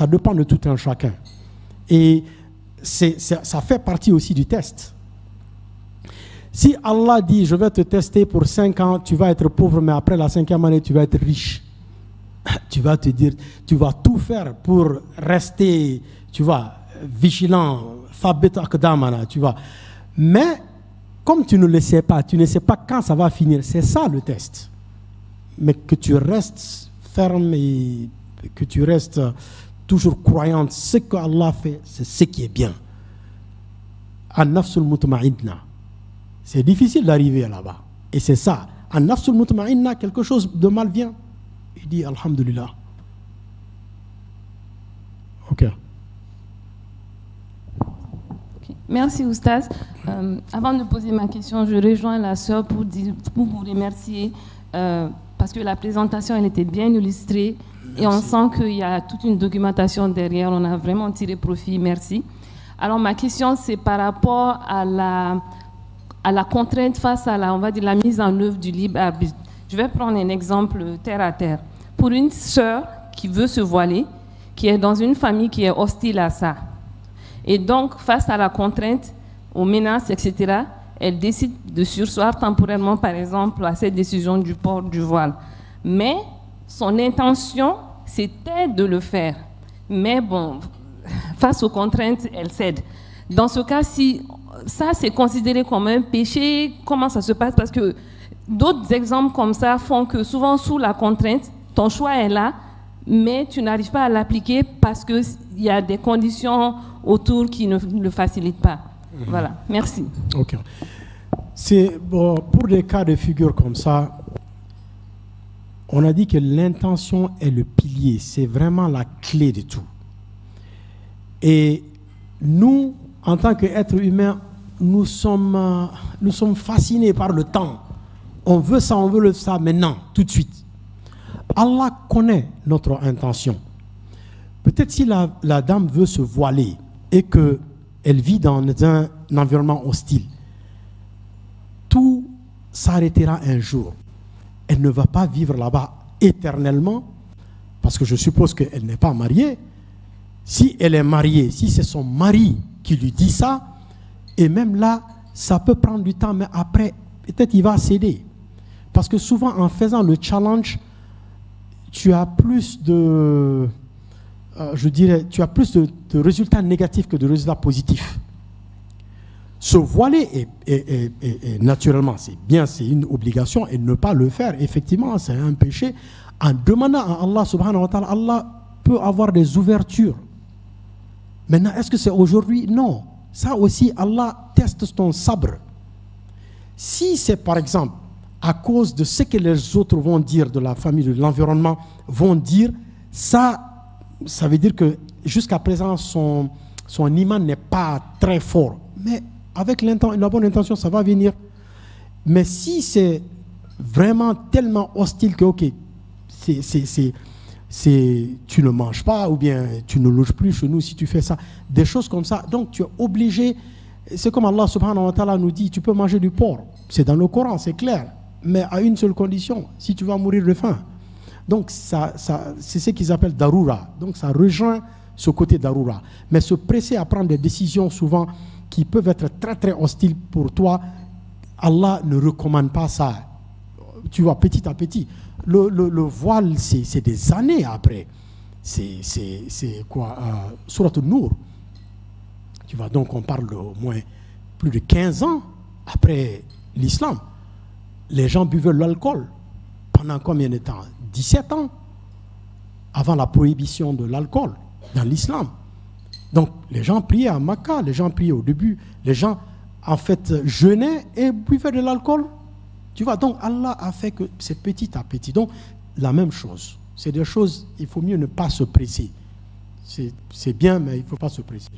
dépend de tout un chacun. Et ça fait partie aussi du test. Si Allah dit, je vais te tester pour 5 ans, tu vas être pauvre, mais après la 5e année, tu vas être riche. Tu vas te dire, tu vas tout faire pour rester, tu vois, vigilant, tu vois. Mais comme tu ne le sais pas, tu ne sais pas quand ça va finir, c'est ça le test. Mais que tu restes ferme et que tu restes toujours croyante, ce que Allah fait, c'est ce qui est bien. An-nafsul mutma'inna. C'est difficile d'arriver là-bas. Et c'est ça. An-nafsul mutma'inna, quelque chose de mal vient. Il dit Alhamdulillah. Ok. Merci Oustaz. Avant de poser ma question, je rejoins la sœur pour vous remercier parce que la présentation elle était bien illustrée. Merci. Et on sent qu'il y a toute une documentation derrière. On a vraiment tiré profit. Merci. Alors ma question c'est par rapport à la contrainte face à on va dire, la mise en œuvre du libre arbitre. Je vais prendre un exemple terre à terre. Pour une sœur qui veut se voiler, qui est dans une famille qui est hostile à ça. Et donc, face à la contrainte, aux menaces, etc., elle décide de surseoir temporairement, par exemple, à cette décision du port du voile. Mais son intention, c'était de le faire. Mais bon, face aux contraintes, elle cède. Dans ce cas, si ça, c'est considéré comme un péché, comment ça se passe? Parce que d'autres exemples comme ça font que souvent, sous la contrainte, ton choix est là, mais tu n'arrives pas à l'appliquer parce qu'il y a des conditions autour qui ne le facilitent pas. Voilà, merci. Ok. C'est, bon, pour des cas de figure comme ça, on a dit que l'intention est le pilier, c'est vraiment la clé de tout. Et nous, en tant qu'êtres humains, nous sommes fascinés par le temps. On veut ça, on veut ça maintenant, tout de suite. Allah connaît notre intention. Peut-être si la dame veut se voiler et qu'elle vit dans un environnement hostile, tout s'arrêtera un jour. Elle ne va pas vivre là-bas éternellement, parce que je suppose qu'elle n'est pas mariée. Si elle est mariée, si c'est son mari qui lui dit ça, et même là, ça peut prendre du temps, mais après, peut-être il va céder. Parce que souvent, en faisant le challenge, tu as plus de, tu as plus de résultats négatifs que de résultats positifs. Se voiler, est naturellement, c'est bien, c'est une obligation, et ne pas le faire, effectivement, c'est un péché. En demandant à Allah subhanahu wa ta'ala, Allah peut avoir des ouvertures. Maintenant, est-ce que c'est aujourd'hui? Non. Ça aussi, Allah teste ton sabre. Si c'est par exemple à cause de ce que les autres vont dire, de la famille, de l'environnement, vont dire, ça veut dire que jusqu'à présent, son iman n'est pas très fort. Mais avec la bonne intention, ça va venir. Mais si c'est vraiment tellement hostile que, ok, tu ne manges pas, ou bien tu ne loges plus chez nous si tu fais ça, des choses comme ça, donc tu es obligé, c'est comme Allah subhanahu wa ta'ala nous dit, tu peux manger du porc, c'est dans le Coran, c'est clair, mais à une seule condition, si tu vas mourir de faim. Donc c'est ce qu'ils appellent darura, donc ça rejoint ce côté darura. Mais se presser à prendre des décisions souvent qui peuvent être très très hostiles pour toi, Allah ne recommande pas ça. Tu vois, petit à petit. Le voile, c'est des années après. C'est quoi Surat An-Nur. Tu vois, donc on parle au moins plus de 15 ans après l'islam. Les gens buvaient l'alcool. Pendant combien de temps? 17 ans avant la prohibition de l'alcool dans l'islam. Donc les gens priaient à Makkah, les gens priaient au début, les gens en fait jeûnaient et buvaient de l'alcool. Tu vois, donc Allah a fait que c'est petit à petit. Donc la même chose. C'est des choses, il faut mieux ne pas se presser. C'est bien, mais il ne faut pas se presser.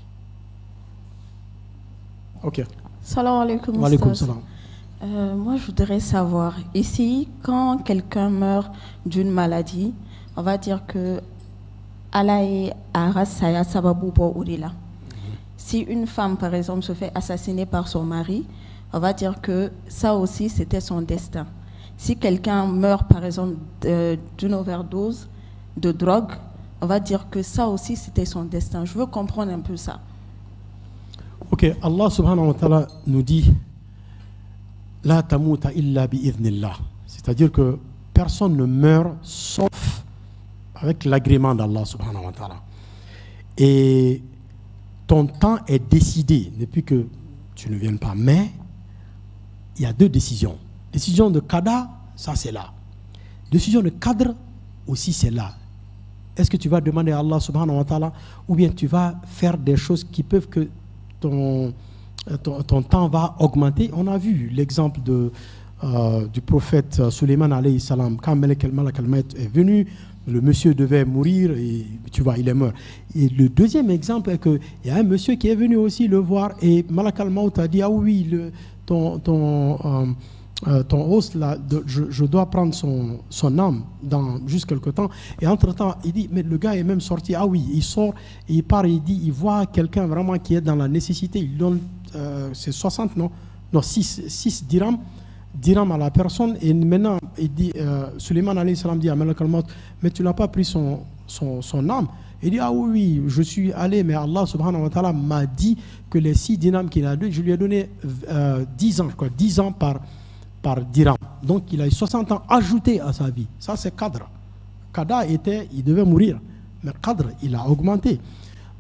Ok. Salam alaikum. Wa alaikum salam. Moi, je voudrais savoir, ici, quand quelqu'un meurt d'une maladie, on va dire que Allah est arasaya sababu bo urila. Si une femme, par exemple, se fait assassiner par son mari, on va dire que ça aussi, c'était son destin. Si quelqu'un meurt, par exemple, d'une overdose de drogue, on va dire que ça aussi, c'était son destin. Je veux comprendre un peu ça. Ok, Allah subhanahu wa ta'ala nous dit La tamuta illa bi'idhnillah. C'est-à-dire que personne ne meurt sauf avec l'agrément d'Allah subhanahu wa ta'ala. Et ton temps est décidé depuis que tu ne viennes pas. Mais il y a deux décisions. Décision de qada, ça c'est là. Décision de qadr, aussi c'est là. Est-ce que tu vas demander à Allah subhanahu wa ta'ala ou bien tu vas faire des choses qui peuvent que ton temps va augmenter? On a vu l'exemple du prophète Suleiman alayhi salam. Quand Malak al-Maut est venu, le monsieur devait mourir et tu vois, il est mort. Et le deuxième exemple est qu'il y a un monsieur qui est venu aussi le voir et Malak al-Maut a dit, ah oui, ton os là, je dois prendre son âme dans juste quelque temps. Et entre-temps, il dit, mais le gars est même sorti. Ah oui, il sort, et il part, et il dit, il voit quelqu'un vraiment qui est dans la nécessité. Il donne, c'est 60, non, 6 dirhams à la personne. Et maintenant, il dit, Suleiman alayhi salam dit à Malak al-Maut, mais tu n'as pas pris son âme. Il dit, ah oui, je suis allé, mais Allah subhanahu wa ta'ala m'a dit que les 6 dirhams qu'il a donné, je lui ai donné 10 ans, quoi, 10 ans par dirham. Donc il a eu 60 ans ajoutés à sa vie. Ça c'est qadr. Qada il devait mourir. Mais qadr, il a augmenté.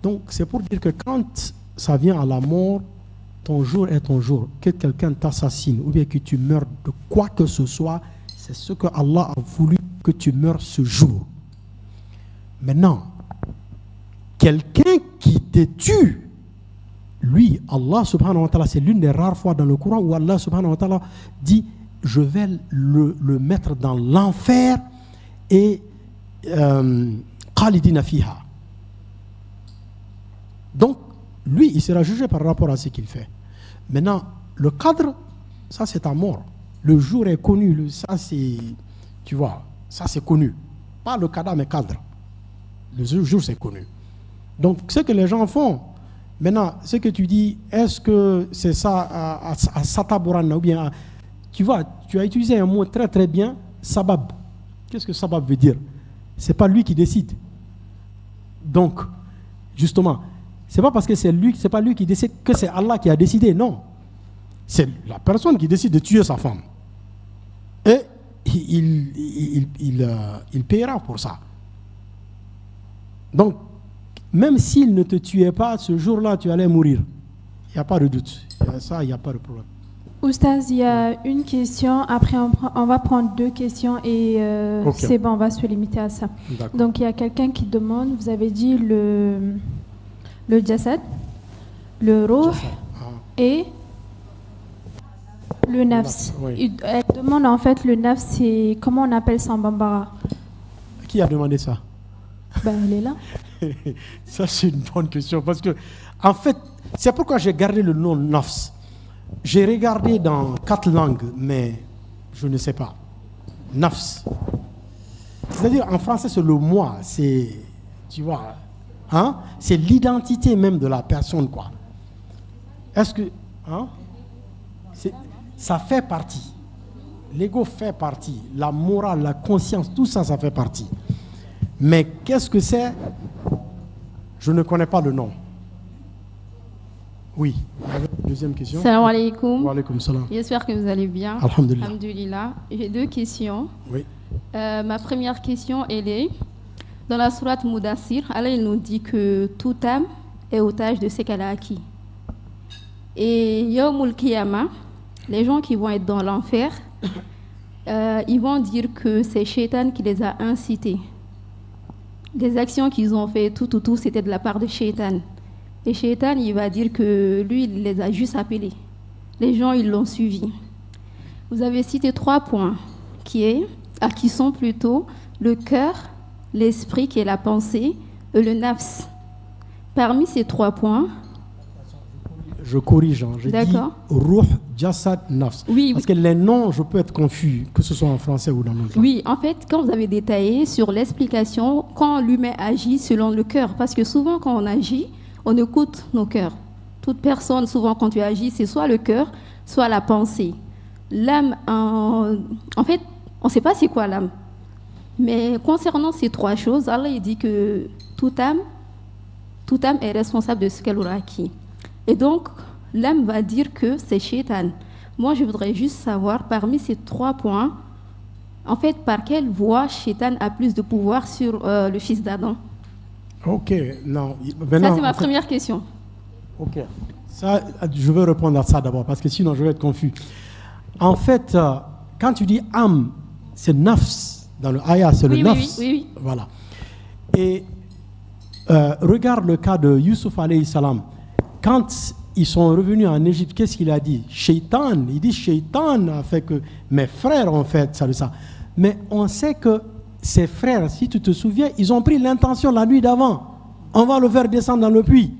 Donc c'est pour dire que quand ça vient à la mort, ton jour est ton jour. Que quelqu'un t'assassine ou bien que tu meurs de quoi que ce soit, c'est ce que Allah a voulu que tu meurs ce jour. Maintenant, quelqu'un qui te tue, lui, Allah subhanahu wa ta'ala, c'est l'une des rares fois dans le Coran où Allah subhanahu wa ta'ala dit, je vais le mettre dans l'enfer et khalidina fiha. Donc, lui, il sera jugé par rapport à ce qu'il fait. Maintenant, le cadre, ça c'est ta mort. Le jour est connu, ça c'est, tu vois, ça c'est connu. Pas le cadre, mais cadre. Le jour c'est connu. Donc, ce que les gens font, maintenant, ce que tu dis, est-ce que c'est ça à Sataborana ou bien tu vois, tu as utilisé un mot très très bien, sabab. Qu'est-ce que sabab veut dire? C'est pas lui qui décide. Donc, justement, c'est pas parce que c'est pas lui qui décide que c'est Allah qui a décidé, non. C'est la personne qui décide de tuer sa femme. Et il paiera pour ça. Donc, même s'il ne te tuait pas, ce jour-là, tu allais mourir. Il n'y a pas de doute. Ça, il n'y a pas de problème. Oustaz, il y a une question. Après, on va prendre 2 questions et okay. C'est bon, on va se limiter à ça. Donc, il y a quelqu'un qui demande, vous avez dit le jasad, le ruh et le nafs. Oui. Elle demande en fait le nafs, c'est comment on appelle ça en bambara? Qui a demandé ça? Ben, elle est là. Ça, c'est une bonne question parce que, en fait, c'est pourquoi j'ai gardé le nom nafs. J'ai regardé dans 4 langues, mais je ne sais pas. Nafs. C'est-à-dire, en français, c'est le moi. C'est, tu vois, hein? C'est l'identité même de la personne, quoi. Est-ce que, hein? Ça fait partie. L'ego fait partie. La morale, la conscience, tout ça, ça fait partie. Mais qu'est-ce que c'est? Je ne connais pas le nom. Oui. Deuxième question. Salam alaikum. Wa alaikum salam. J'espère que vous allez bien. Alhamdulillah. Alhamdulillah. J'ai 2 questions. Oui. Ma première question, elle est dans la sourate Mudassir. Allah, il nous dit que toute âme est otage de ce qu'elle a acquis. Et Yawmul Qiyamah, les gens qui vont être dans l'enfer, ils vont dire que c'est Shaitan qui les a incités. Les actions qu'ils ont fait, tout, c'était de la part de Shaitan. Et Shaitan, il va dire que lui, il les a juste appelés. Les gens, ils l'ont suivi. Vous avez cité 3 points, qui sont plutôt le cœur, l'esprit, qui est la pensée, et le nafs. Parmi ces 3 points... Je corrige, hein. Je dis ruh, jasad, nafs. Oui, parce que les noms, je peux être confus, que ce soit en français ou dans l'autre. Oui, en fait, quand vous avez détaillé sur l'explication, quand l'humain agit selon le cœur, parce que souvent, quand on agit, on écoute nos cœurs. Toute personne, souvent, quand tu agis, c'est soit le cœur, soit la pensée. L'âme, en fait, on ne sait pas c'est quoi l'âme. Mais concernant ces 3 choses, Allah il dit que toute âme est responsable de ce qu'elle aura acquis. Et donc, l'âme va dire que c'est Shaitan. Moi, je voudrais juste savoir, parmi ces 3 points, en fait, par quelle voie Shaitan a plus de pouvoir sur le fils d'Adam? Ok, non. Ça, c'est ma première question. Ok. Ça, je veux répondre à ça d'abord, parce que sinon, je vais être confus. En fait, quand tu dis âme, c'est nafs. Dans le ayah, c'est le nafs. Oui. Voilà. Et regarde le cas de Youssouf alayhi salam. Quand ils sont revenus en Égypte, qu'est-ce qu'il a dit? Shaitan. Il dit Shaitan a fait que mes frères ont fait ça. Mais on sait que ses frères, si tu te souviens, ils ont pris l'intention la nuit d'avant. On va le faire descendre dans le puits.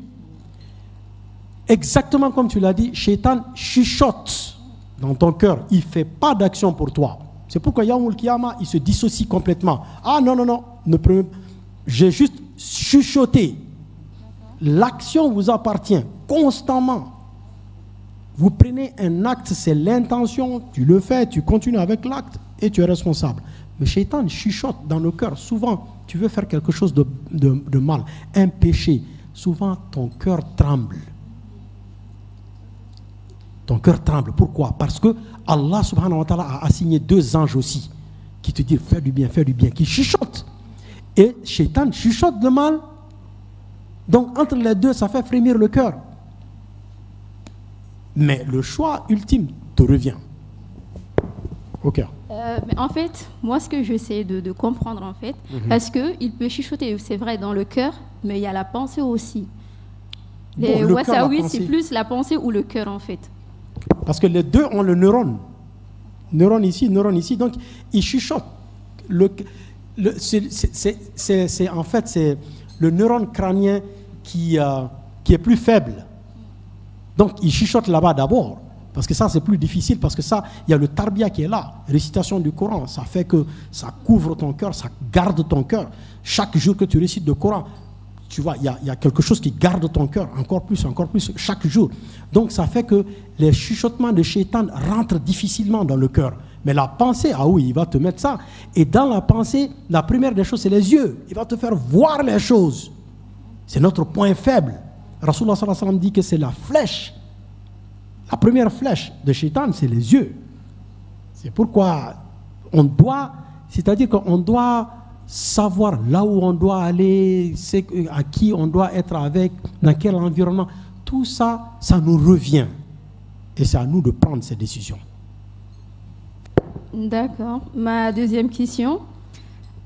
Exactement comme tu l'as dit, Shaitan chuchote dans ton cœur. Il ne fait pas d'action pour toi. C'est pourquoi Yaoumul Kiyama, il se dissocie complètement. Ah non, j'ai juste chuchoté. L'action vous appartient constamment. Vous prenez un acte, c'est l'intention, tu le fais, tu continues avec l'acte et tu es responsable. Mais Shaitan chuchote dans le cœur. Souvent, tu veux faire quelque chose de mal, un péché. Souvent, ton cœur tremble. Ton cœur tremble. Pourquoi? Parce que Allah subhanahu wa ta'ala a assigné 2 anges aussi qui te disent fais du bien, qui chuchotent. Et Shaitan chuchote le mal. Donc entre les deux, ça fait frémir le cœur. Mais le choix ultime te revient. Ok. Mais en fait, moi ce que j'essaie de comprendre en fait, parce qu'il peut chuchoter, c'est vrai, dans le cœur, mais il y a la pensée aussi. Les Wassawi, c'est plus la pensée ou le cœur en fait. Parce que les deux ont le neurone. Neurone ici, donc ils chuchotent. En fait, c'est le neurone crânien qui est plus faible. Donc il chuchote là-bas d'abord. Parce que ça, c'est plus difficile, parce que ça, il y a le tarbia qui est là. Récitation du Coran, ça fait que ça couvre ton cœur, ça garde ton cœur. Chaque jour que tu récites le Coran, tu vois, il y a quelque chose qui garde ton cœur, encore plus, chaque jour. Donc ça fait que les chuchotements de Shaitan rentrent difficilement dans le cœur. Mais la pensée, ah oui, il va te mettre ça. Et dans la pensée, la première des choses, c'est les yeux. Il va te faire voir les choses. C'est notre point faible. Rasulullah sallallahu alayhi wa sallam dit que c'est la flèche. La première flèche de Shaitan, c'est les yeux. C'est pourquoi on doit, c'est-à-dire qu'on doit savoir là où on doit aller, à qui on doit être avec, dans quel environnement. Tout ça, ça nous revient. Et c'est à nous de prendre ces décisions. D'accord. Ma deuxième question,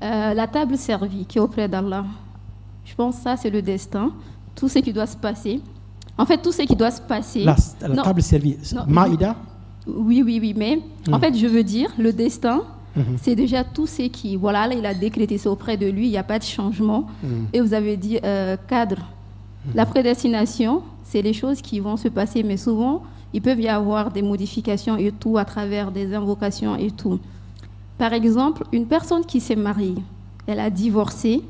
la table servie qui est auprès d'Allah. Je pense que ça, c'est le destin. Tout ce qui doit se passer. En fait, tout ce qui doit se passer... La table servie, Maïda? Oui, mais en fait, je veux dire, le destin, c'est déjà tout ce qui... Voilà, là, il a décrété, c'est auprès de lui, il n'y a pas de changement. Et vous avez dit cadre. La prédestination, c'est les choses qui vont se passer, mais souvent, il peut y avoir des modifications et tout à travers des invocations et tout. Par exemple, une personne qui s'est mariée, elle a divorcé,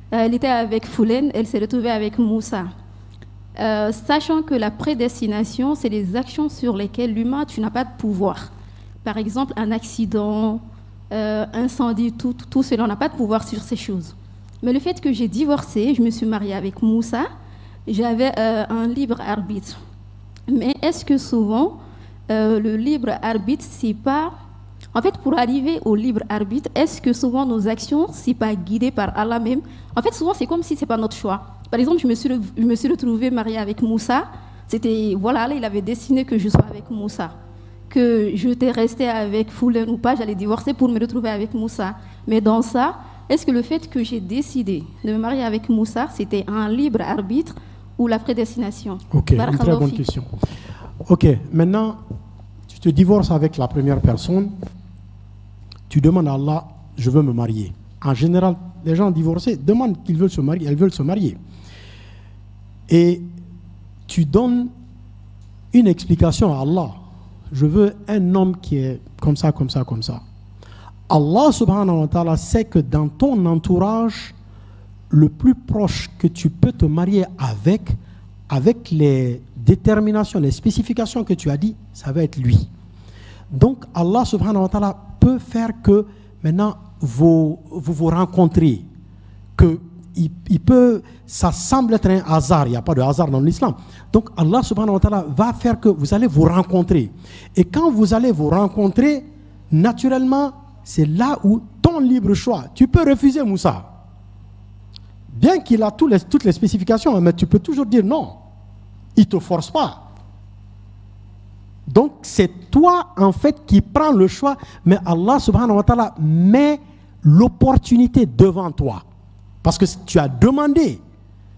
elle était avec Foulen, elle s'est retrouvée avec Moussa. Sachant que la prédestination, c'est les actions sur lesquelles l'humain, tu n'as pas de pouvoir. Par exemple, un accident, incendie, tout cela, on n'a pas de pouvoir sur ces choses. Mais le fait que j'ai divorcé, je me suis mariée avec Moussa, j'avais un libre arbitre. Mais est-ce que souvent, le libre arbitre, c'est pas... En fait, pour arriver au libre arbitre, est-ce que souvent nos actions, c'est pas guidé par Allah même? En fait, souvent, c'est comme si c'est pas notre choix. Par exemple, je me suis retrouvée mariée avec Moussa. C'était, voilà, là, il avait destiné que je sois avec Moussa. Que je t'ai resté avec Foulen ou pas, j'allais divorcer pour me retrouver avec Moussa. Mais dans ça, est-ce que le fait que j'ai décidé de me marier avec Moussa, c'était un libre arbitre ou la prédestination? Ok, une très bonne question. Ok, maintenant, tu te divorces avec la première personne, tu demandes à Allah, je veux me marier. En général, les gens divorcés demandent qu'ils veulent se marier, elles veulent se marier. Et tu donnes une explication à Allah. Je veux un homme qui est comme ça, comme ça, comme ça. Allah subhanahu wa ta'ala sait que dans ton entourage, le plus proche que tu peux te marier avec les déterminations, les spécifications que tu as dit, ça va être lui. Donc Allah subhanahu wa ta'ala peut faire que maintenant vous rencontrez, que ça semble être un hasard, il n'y a pas de hasard dans l'islam. Donc Allah subhanahu wa ta'ala va faire que vous allez vous rencontrer. Et quand vous allez vous rencontrer, naturellement, c'est là où ton libre choix, tu peux refuser Moussa. Bien qu'il a toutes les spécifications, mais tu peux toujours dire non. Il ne te force pas. Donc, c'est toi, en fait, qui prends le choix, mais Allah subhanahu wa ta'ala met l'opportunité devant toi. Parce que tu as demandé,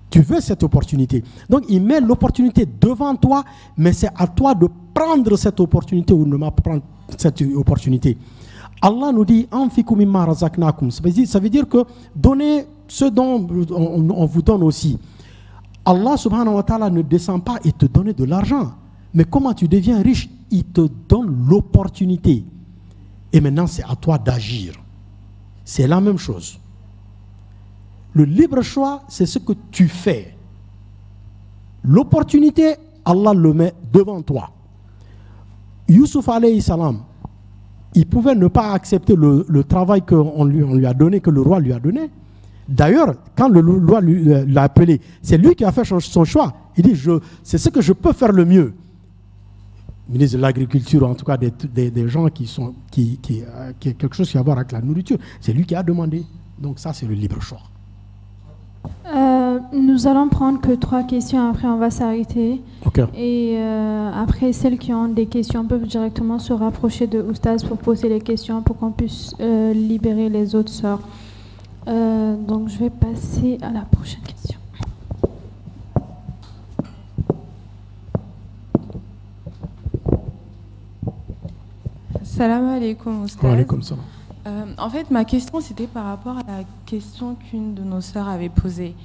tu veux cette opportunité. Donc, il met l'opportunité devant toi, mais c'est à toi de prendre cette opportunité ou de ne pas prendre cette opportunité. Allah nous dit, Anfiku mimma razaqnakum. Ça veut dire que donnez ce dont on vous donne aussi. Allah subhanahu wa ta'ala ne descend pas et te donne de l'argent. Mais comment tu deviens riche? Il te donne l'opportunité. Et maintenant, c'est à toi d'agir. C'est la même chose. Le libre choix, c'est ce que tu fais. L'opportunité, Allah le met devant toi. Youssouf alayhi salam, il pouvait ne pas accepter le travail qu'on lui a donné, que le roi lui a donné. D'ailleurs, quand le roi l'a appelé, c'est lui qui a fait son choix. Il dit, c'est ce que je peux faire le mieux. Ministre de l'Agriculture, en tout cas des gens qui quelque chose qui a à voir avec la nourriture, c'est lui qui a demandé. Donc ça, c'est le libre choix. Nous allons prendre que 3 questions, après on va s'arrêter. Okay. Et après, celles qui ont des questions peuvent directement se rapprocher de Oustaz pour poser les questions, pour qu'on puisse libérer les autres sœurs. Donc je vais passer à la prochaine question. Salam alaikum, Oustaz. Wa alaikum salam. En fait, ma question, c'était par rapport à la question qu'une de nos sœurs avait posée.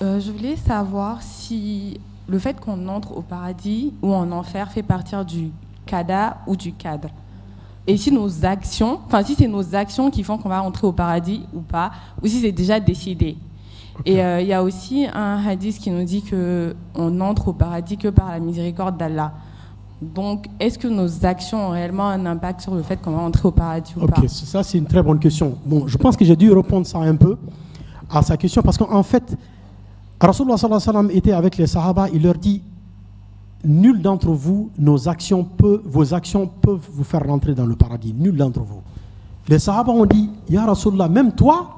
Je voulais savoir si le fait qu'on entre au paradis ou en enfer fait partie du qada ou du cadre. Et si nos actions, si c'est nos actions qui font qu'on va entrer au paradis ou pas, ou si c'est déjà décidé. Okay. Et il y a aussi un hadith qui nous dit qu'on n'entre au paradis que par la miséricorde d'Allah. Donc, est-ce que nos actions ont réellement un impact sur le fait qu'on va entrer au paradis ou pas? Ok, ça c'est une très bonne question. Bon, je pense que j'ai dû répondre ça un peu à sa question, parce qu'en fait, Rasulullah sallallahu alayhi wa sallam était avec les Sahaba, il leur dit, nul d'entre vous, vos actions peuvent vous faire rentrer dans le paradis, nul d'entre vous. Les Sahaba ont dit, Ya Rasulullah, même toi?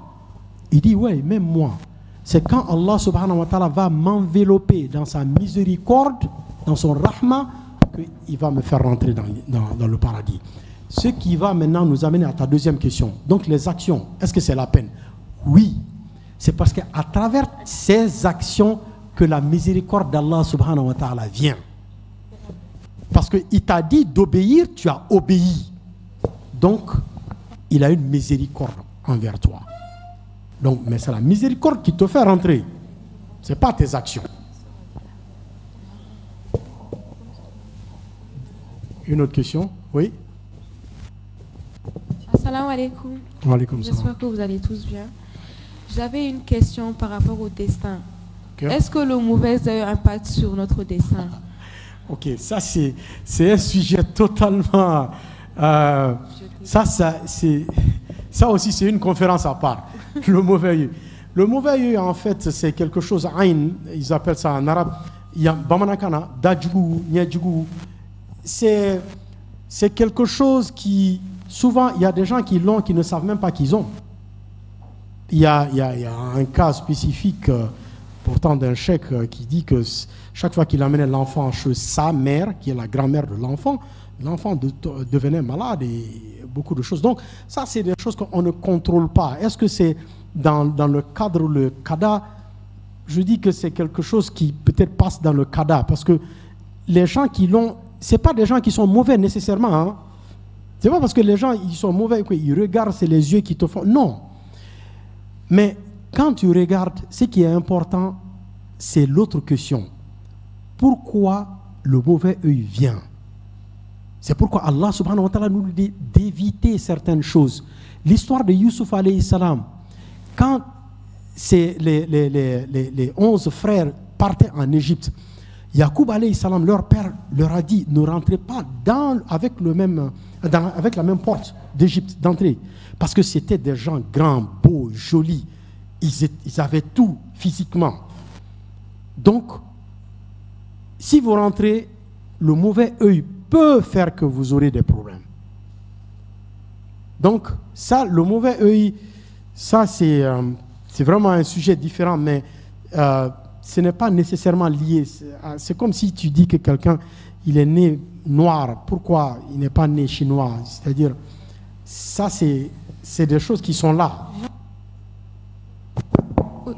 Il dit, ouais, même moi. C'est quand Allah subhanahu wa ta'ala va m'envelopper dans sa miséricorde, dans son rahma, qu'il va me faire rentrer dans le paradis. Ce qui va maintenant nous amener à ta deuxième question. Donc les actions, est-ce que c'est la peine? Oui. C'est parce qu'à travers ces actions que la miséricorde d'Allah subhanahu wa ta'ala vient. Parce qu'il t'a dit d'obéir, tu as obéi. Donc, il a une miséricorde envers toi. Donc, mais c'est la miséricorde qui te fait rentrer. Ce n'est pas tes actions. Une autre question? Oui. Assalamu alaikum. Wa alaikum salam. J'espère que vous allez tous bien. J'avais une question par rapport au destin. Okay. Est-ce que le mauvais œil impacte sur notre destin? Ok, ça c'est un sujet totalement... ça aussi c'est une conférence à part. Le mauvais œil. Le mauvais œil, en fait, c'est quelque chose, aïn, ils appellent ça en arabe, il y a bamanakana, dajgou, nyadjgou. C'est quelque chose qui, souvent, il y a des gens qui l'ont, qui ne savent même pas qu'ils ont. Il y a un cas spécifique, pourtant d'un cheikh, qui dit que chaque fois qu'il amenait l'enfant chez sa mère, qui est la grand-mère de l'enfant devenait malade et beaucoup de choses. Donc, ça, c'est des choses qu'on ne contrôle pas. Est-ce que c'est dans le cadre, le qada? Je dis que c'est quelque chose qui peut-être passe dans le qada, parce que les gens qui l'ont, c'est pas des gens qui sont mauvais nécessairement. Hein. C'est pas parce que les gens ils sont mauvais qu'ils regardent, c'est les yeux qui te font. Non. Mais quand tu regardes, ce qui est important, c'est l'autre question. Pourquoi le mauvais œil vient? C'est pourquoi Allah subhanahu wa ta'ala nous dit d'éviter certaines choses. L'histoire de Youssouf alayhi salam, quand les 11 frères partaient en Égypte, Yacoub alayhi salam, leur père, leur a dit, ne rentrez pas avec la même porte d'Égypte d'entrée. Parce que c'était des gens grands, beaux, jolis. Ils avaient tout physiquement. Donc, si vous rentrez, le mauvais œil peut faire que vous aurez des problèmes. Donc, ça, le mauvais œil, ça c'est vraiment un sujet différent, mais ce n'est pas nécessairement lié. C'est comme si tu dis que quelqu'un, il est né noir, pourquoi il n'est pas né chinois? C'est-à-dire, ça c'est des choses qui sont là.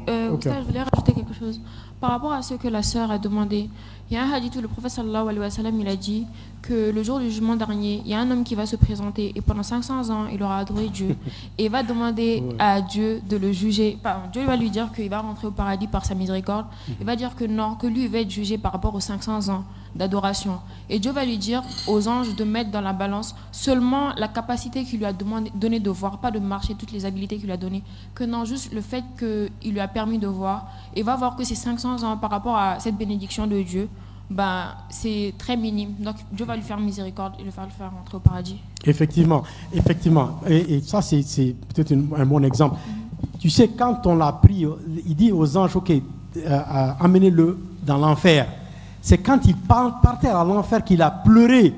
Okay. Je voulais rajouter quelque chose. Par rapport à ce que la sœur a demandé, il y a un hadith où le prophète sallallahu alayhi wa sallam, il a dit que le jour du jugement dernier, il y a un homme qui va se présenter et pendant 500 ans, il aura adoré Dieu et il va demander à Dieu de le juger. Dieu va lui dire qu'il va rentrer au paradis par sa miséricorde. Il va dire que non, que lui va être jugé par rapport aux 500 ans d'adoration. Et Dieu va lui dire aux anges de mettre dans la balance seulement la capacité qu'il lui a donné de voir, pas de marcher, toutes les habiletés qu'il lui a données, que non, juste le fait qu'il lui a permis de voir, et va voir que ces 500 ans par rapport à cette bénédiction de Dieu, c'est très minime. Donc Dieu va lui faire miséricorde et le faire rentrer au paradis. Effectivement, effectivement. Et ça, c'est peut-être un bon exemple. Tu sais, quand on l'a pris, il dit aux anges, ok, amenez-le dans l'enfer. C'est quand il partait à l'enfer qu'il a pleuré.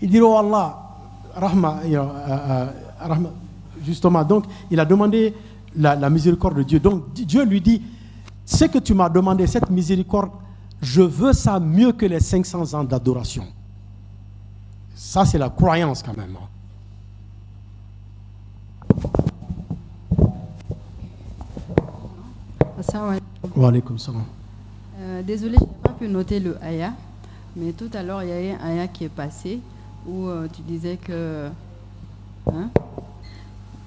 Il dit, oh Allah, Rahma, Rahma, justement. Donc, il a demandé la miséricorde de Dieu. Donc, Dieu lui dit, ce que tu m'as demandé, cette miséricorde, je veux ça mieux que les 500 ans d'adoration. Ça, c'est la croyance quand même. Wa alaykoum salam. Désolé, je n'ai pas pu noter le ayah, mais tout à l'heure, il y a eu un ayah qui est passé où tu disais que...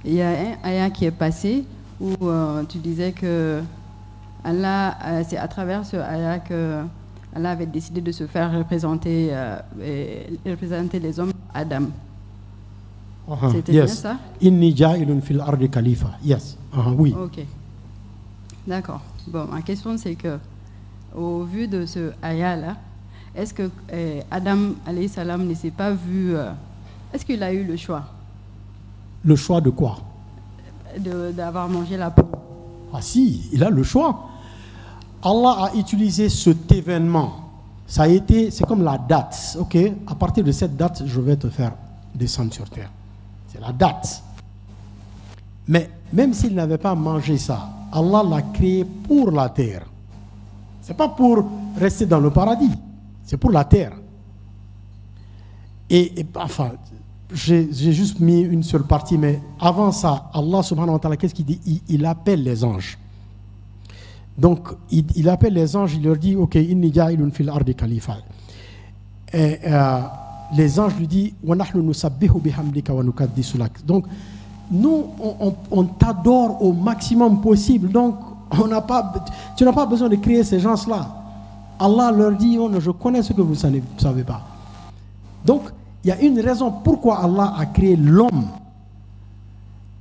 il y a un ayah qui est passé où tu disais que Allah, c'est à travers ce ayah que Allah avait décidé de se faire représenter les hommes Adam. C'était bien ça? Inni ja'ilun fil ardi khalifa. Yes. Oui. Ok. D'accord. Bon, ma question c'est que, au vu de ce ayah-là, est-ce que Adam, alayhi salam, ne s'est pas vu... est-ce qu'il a eu le choix? Le choix de quoi? D'avoir mangé la peau. Ah si, il a le choix. Allah a utilisé cet événement. Ça a été, c'est comme la date. Ok, à partir de cette date, je vais te faire descendre sur terre. C'est la date. Mais même s'il n'avait pas mangé ça, Allah l'a créé pour la terre. C'est pas pour rester dans le paradis. C'est pour la terre. Et enfin, j'ai juste mis une seule partie, mais avant ça, Allah subhanahu wa ta'ala, qu'est-ce qu'il dit? Il appelle les anges. Donc, il appelle les anges, il leur dit, ok, inni ja'ilun fil ardi khalifa. Et les anges lui disent, wa nahnu nusabbihu bihamdika wa nukaddisu lak. Donc, nous, on t'adore au maximum possible. Donc, tu n'as pas besoin de créer ces gens-là. Allah leur dit, oh, je connais ce que vous ne savez pas. Donc, il y a une raison pourquoi Allah a créé l'homme.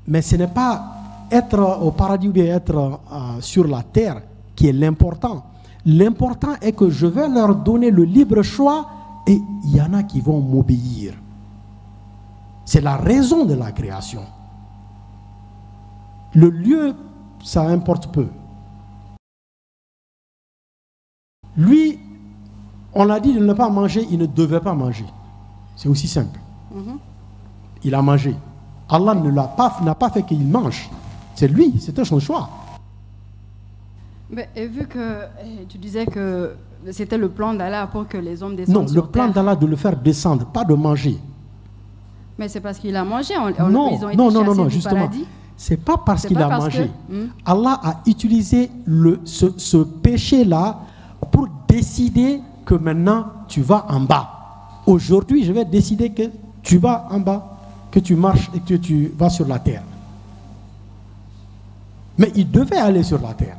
Mais ce n'est pas être au paradis ou bien être sur la terre qui est l'important. L'important est que je vais leur donner le libre choix et il y en a qui vont m'obéir. C'est la raison de la création. Le lieu, ça importe peu. Lui, on l'a dit de ne pas manger, il ne devait pas manger. C'est aussi simple. Il a mangé. Allah n'a pas fait qu'il mange. C'est lui, c'était son choix. Mais, et vu que tu disais que c'était le plan d'Allah pour que les hommes descendent sur le plan d'Allah de le faire descendre, pas de manger. Mais c'est parce qu'il a mangé. Non, justement. C'est pas parce qu'il a mangé. Allah a utilisé ce péché-là pour décider que maintenant tu vas en bas. Aujourd'hui, je vais décider que tu vas en bas, que tu marches et que tu vas sur la terre. Mais il devait aller sur la terre.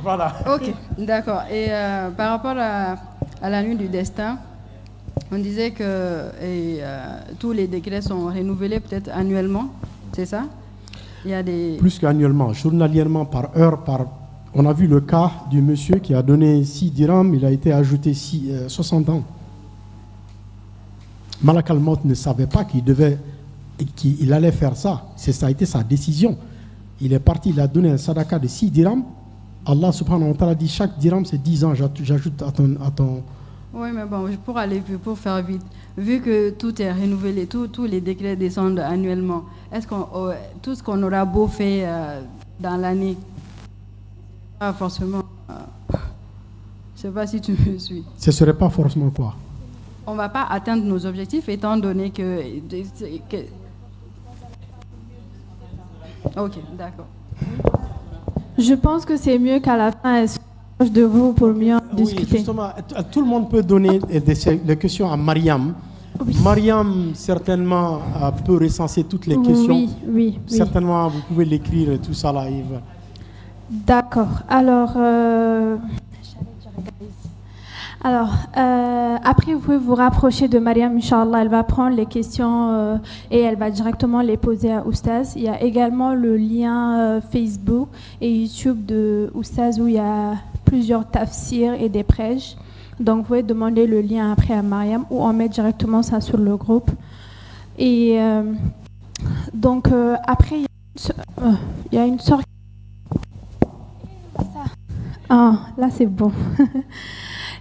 Voilà. Ok, d'accord. Et par rapport à la nuit du destin, on disait que tous les décrets sont renouvelés peut-être annuellement, c'est ça? Il y a des... Plus qu'annuellement, journalièrement, par heure, On a vu le cas du monsieur qui a donné 6 dirhams, il a été ajouté 60 ans. Malak al-Maut ne savait pas qu'il allait faire ça. Ça a été sa décision. Il est parti, il a donné un sadaqa de 6 dirhams. Allah subhanahu wa ta'ala dit chaque dirham c'est 10 ans, j'ajoute à ton... Oui, mais bon, pour faire vite, vu que tout est renouvelé, tous les décrets descendent annuellement, est-ce tout ce qu'on aura beau faire dans l'année, pas forcément. Je ne sais pas si tu me suis. Ce ne serait pas forcément quoi? On ne va pas atteindre nos objectifs étant donné que... Ok, d'accord. Je pense que c'est mieux qu'à la fin, elle se rapproche de vous pour mieux en discuter. Oui, justement, tout le monde peut donner des questions à Mariam. Oui. Mariam, certainement, peut recenser toutes les questions. Oui. Certainement, vous pouvez l'écrire, tout ça là, Yves. D'accord. Alors, après, vous pouvez vous rapprocher de Mariam, Inch'Allah. Elle va prendre les questions et elle va directement les poser à Oustaz. Il y a également le lien Facebook et YouTube de Oustaz où il y a plusieurs tafsirs et des prêches. Donc, vous pouvez demander le lien après à Mariam ou on met directement ça sur le groupe. Et donc, après, il y a une sorte... Ah, là, c'est bon.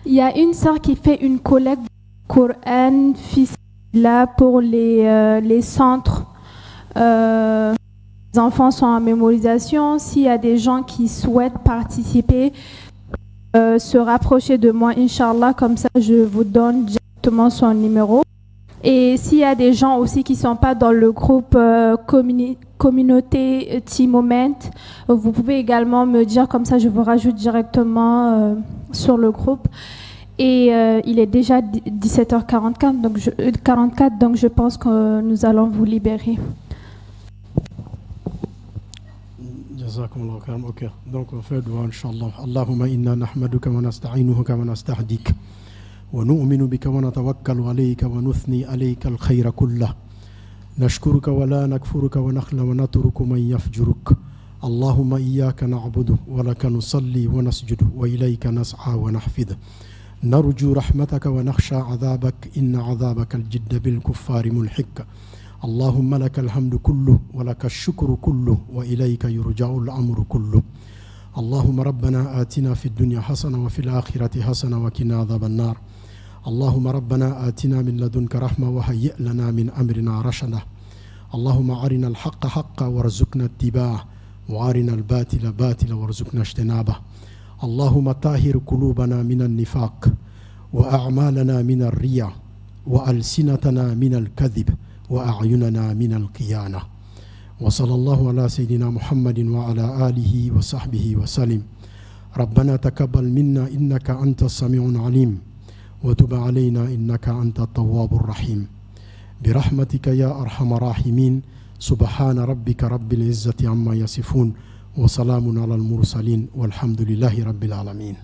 Il y a une sœur qui fait une collecte du Coran là pour les centres. Les enfants sont en mémorisation. S'il y a des gens qui souhaitent participer, se rapprocher de moi, Inch'Allah, comme ça je vous donne directement son numéro. Et s'il y a des gens aussi qui ne sont pas dans le groupe communauté T-Moment, vous pouvez également me dire, comme ça je vous rajoute directement sur le groupe. Et il est déjà 17h44, donc je pense que nous allons vous libérer. Jazakumullah khairan. Ok, donc on fait dua, Inch'Allah. Allahumma inna nahmaduka wa nasta'inuka wa nastahdik. ونؤمن بك ونتوكل عليك ونثني عليك الخير كله نشكرك ولا نكفرك ونخلع ونترك من يفجرك اللهم إياك نعبد ولك نصلي ونسجد وإليك نسعى ونحفظ نرجو رحمتك ونخشى عذابك إن عذابك الجد بالكفار ملحق اللهم لك الحمد كله ولك الشكر كله وإليك يرجع الأمر كله اللهم ربنا آتنا في الدنيا حسنة وفي الآخرة حسنة وقنا عذاب النار اللهم ربنا آتنا من لدنك رحمة وهيئ لنا من أمرنا رشدا اللهم أرنا الحق حقا وارزقنا اتباعه وأرنا الباطل باطلا وارزقنا اجتنابه اللهم طهر قلوبنا من النفاق وأعمالنا من الرياء وألسنتنا من الكذب وأعيننا من الخيانة وصلى الله على سيدنا محمد وعلى آله وصحبه وسلم ربنا تقبل منا إنك أنت السميع العليم وتب علينا إنك أنت التواب الرحيم برحمتك يا أرحم الراحمين سبحان ربك رب العزة عما يصفون وسلام على المرسلين والحمد لله رب العالمين.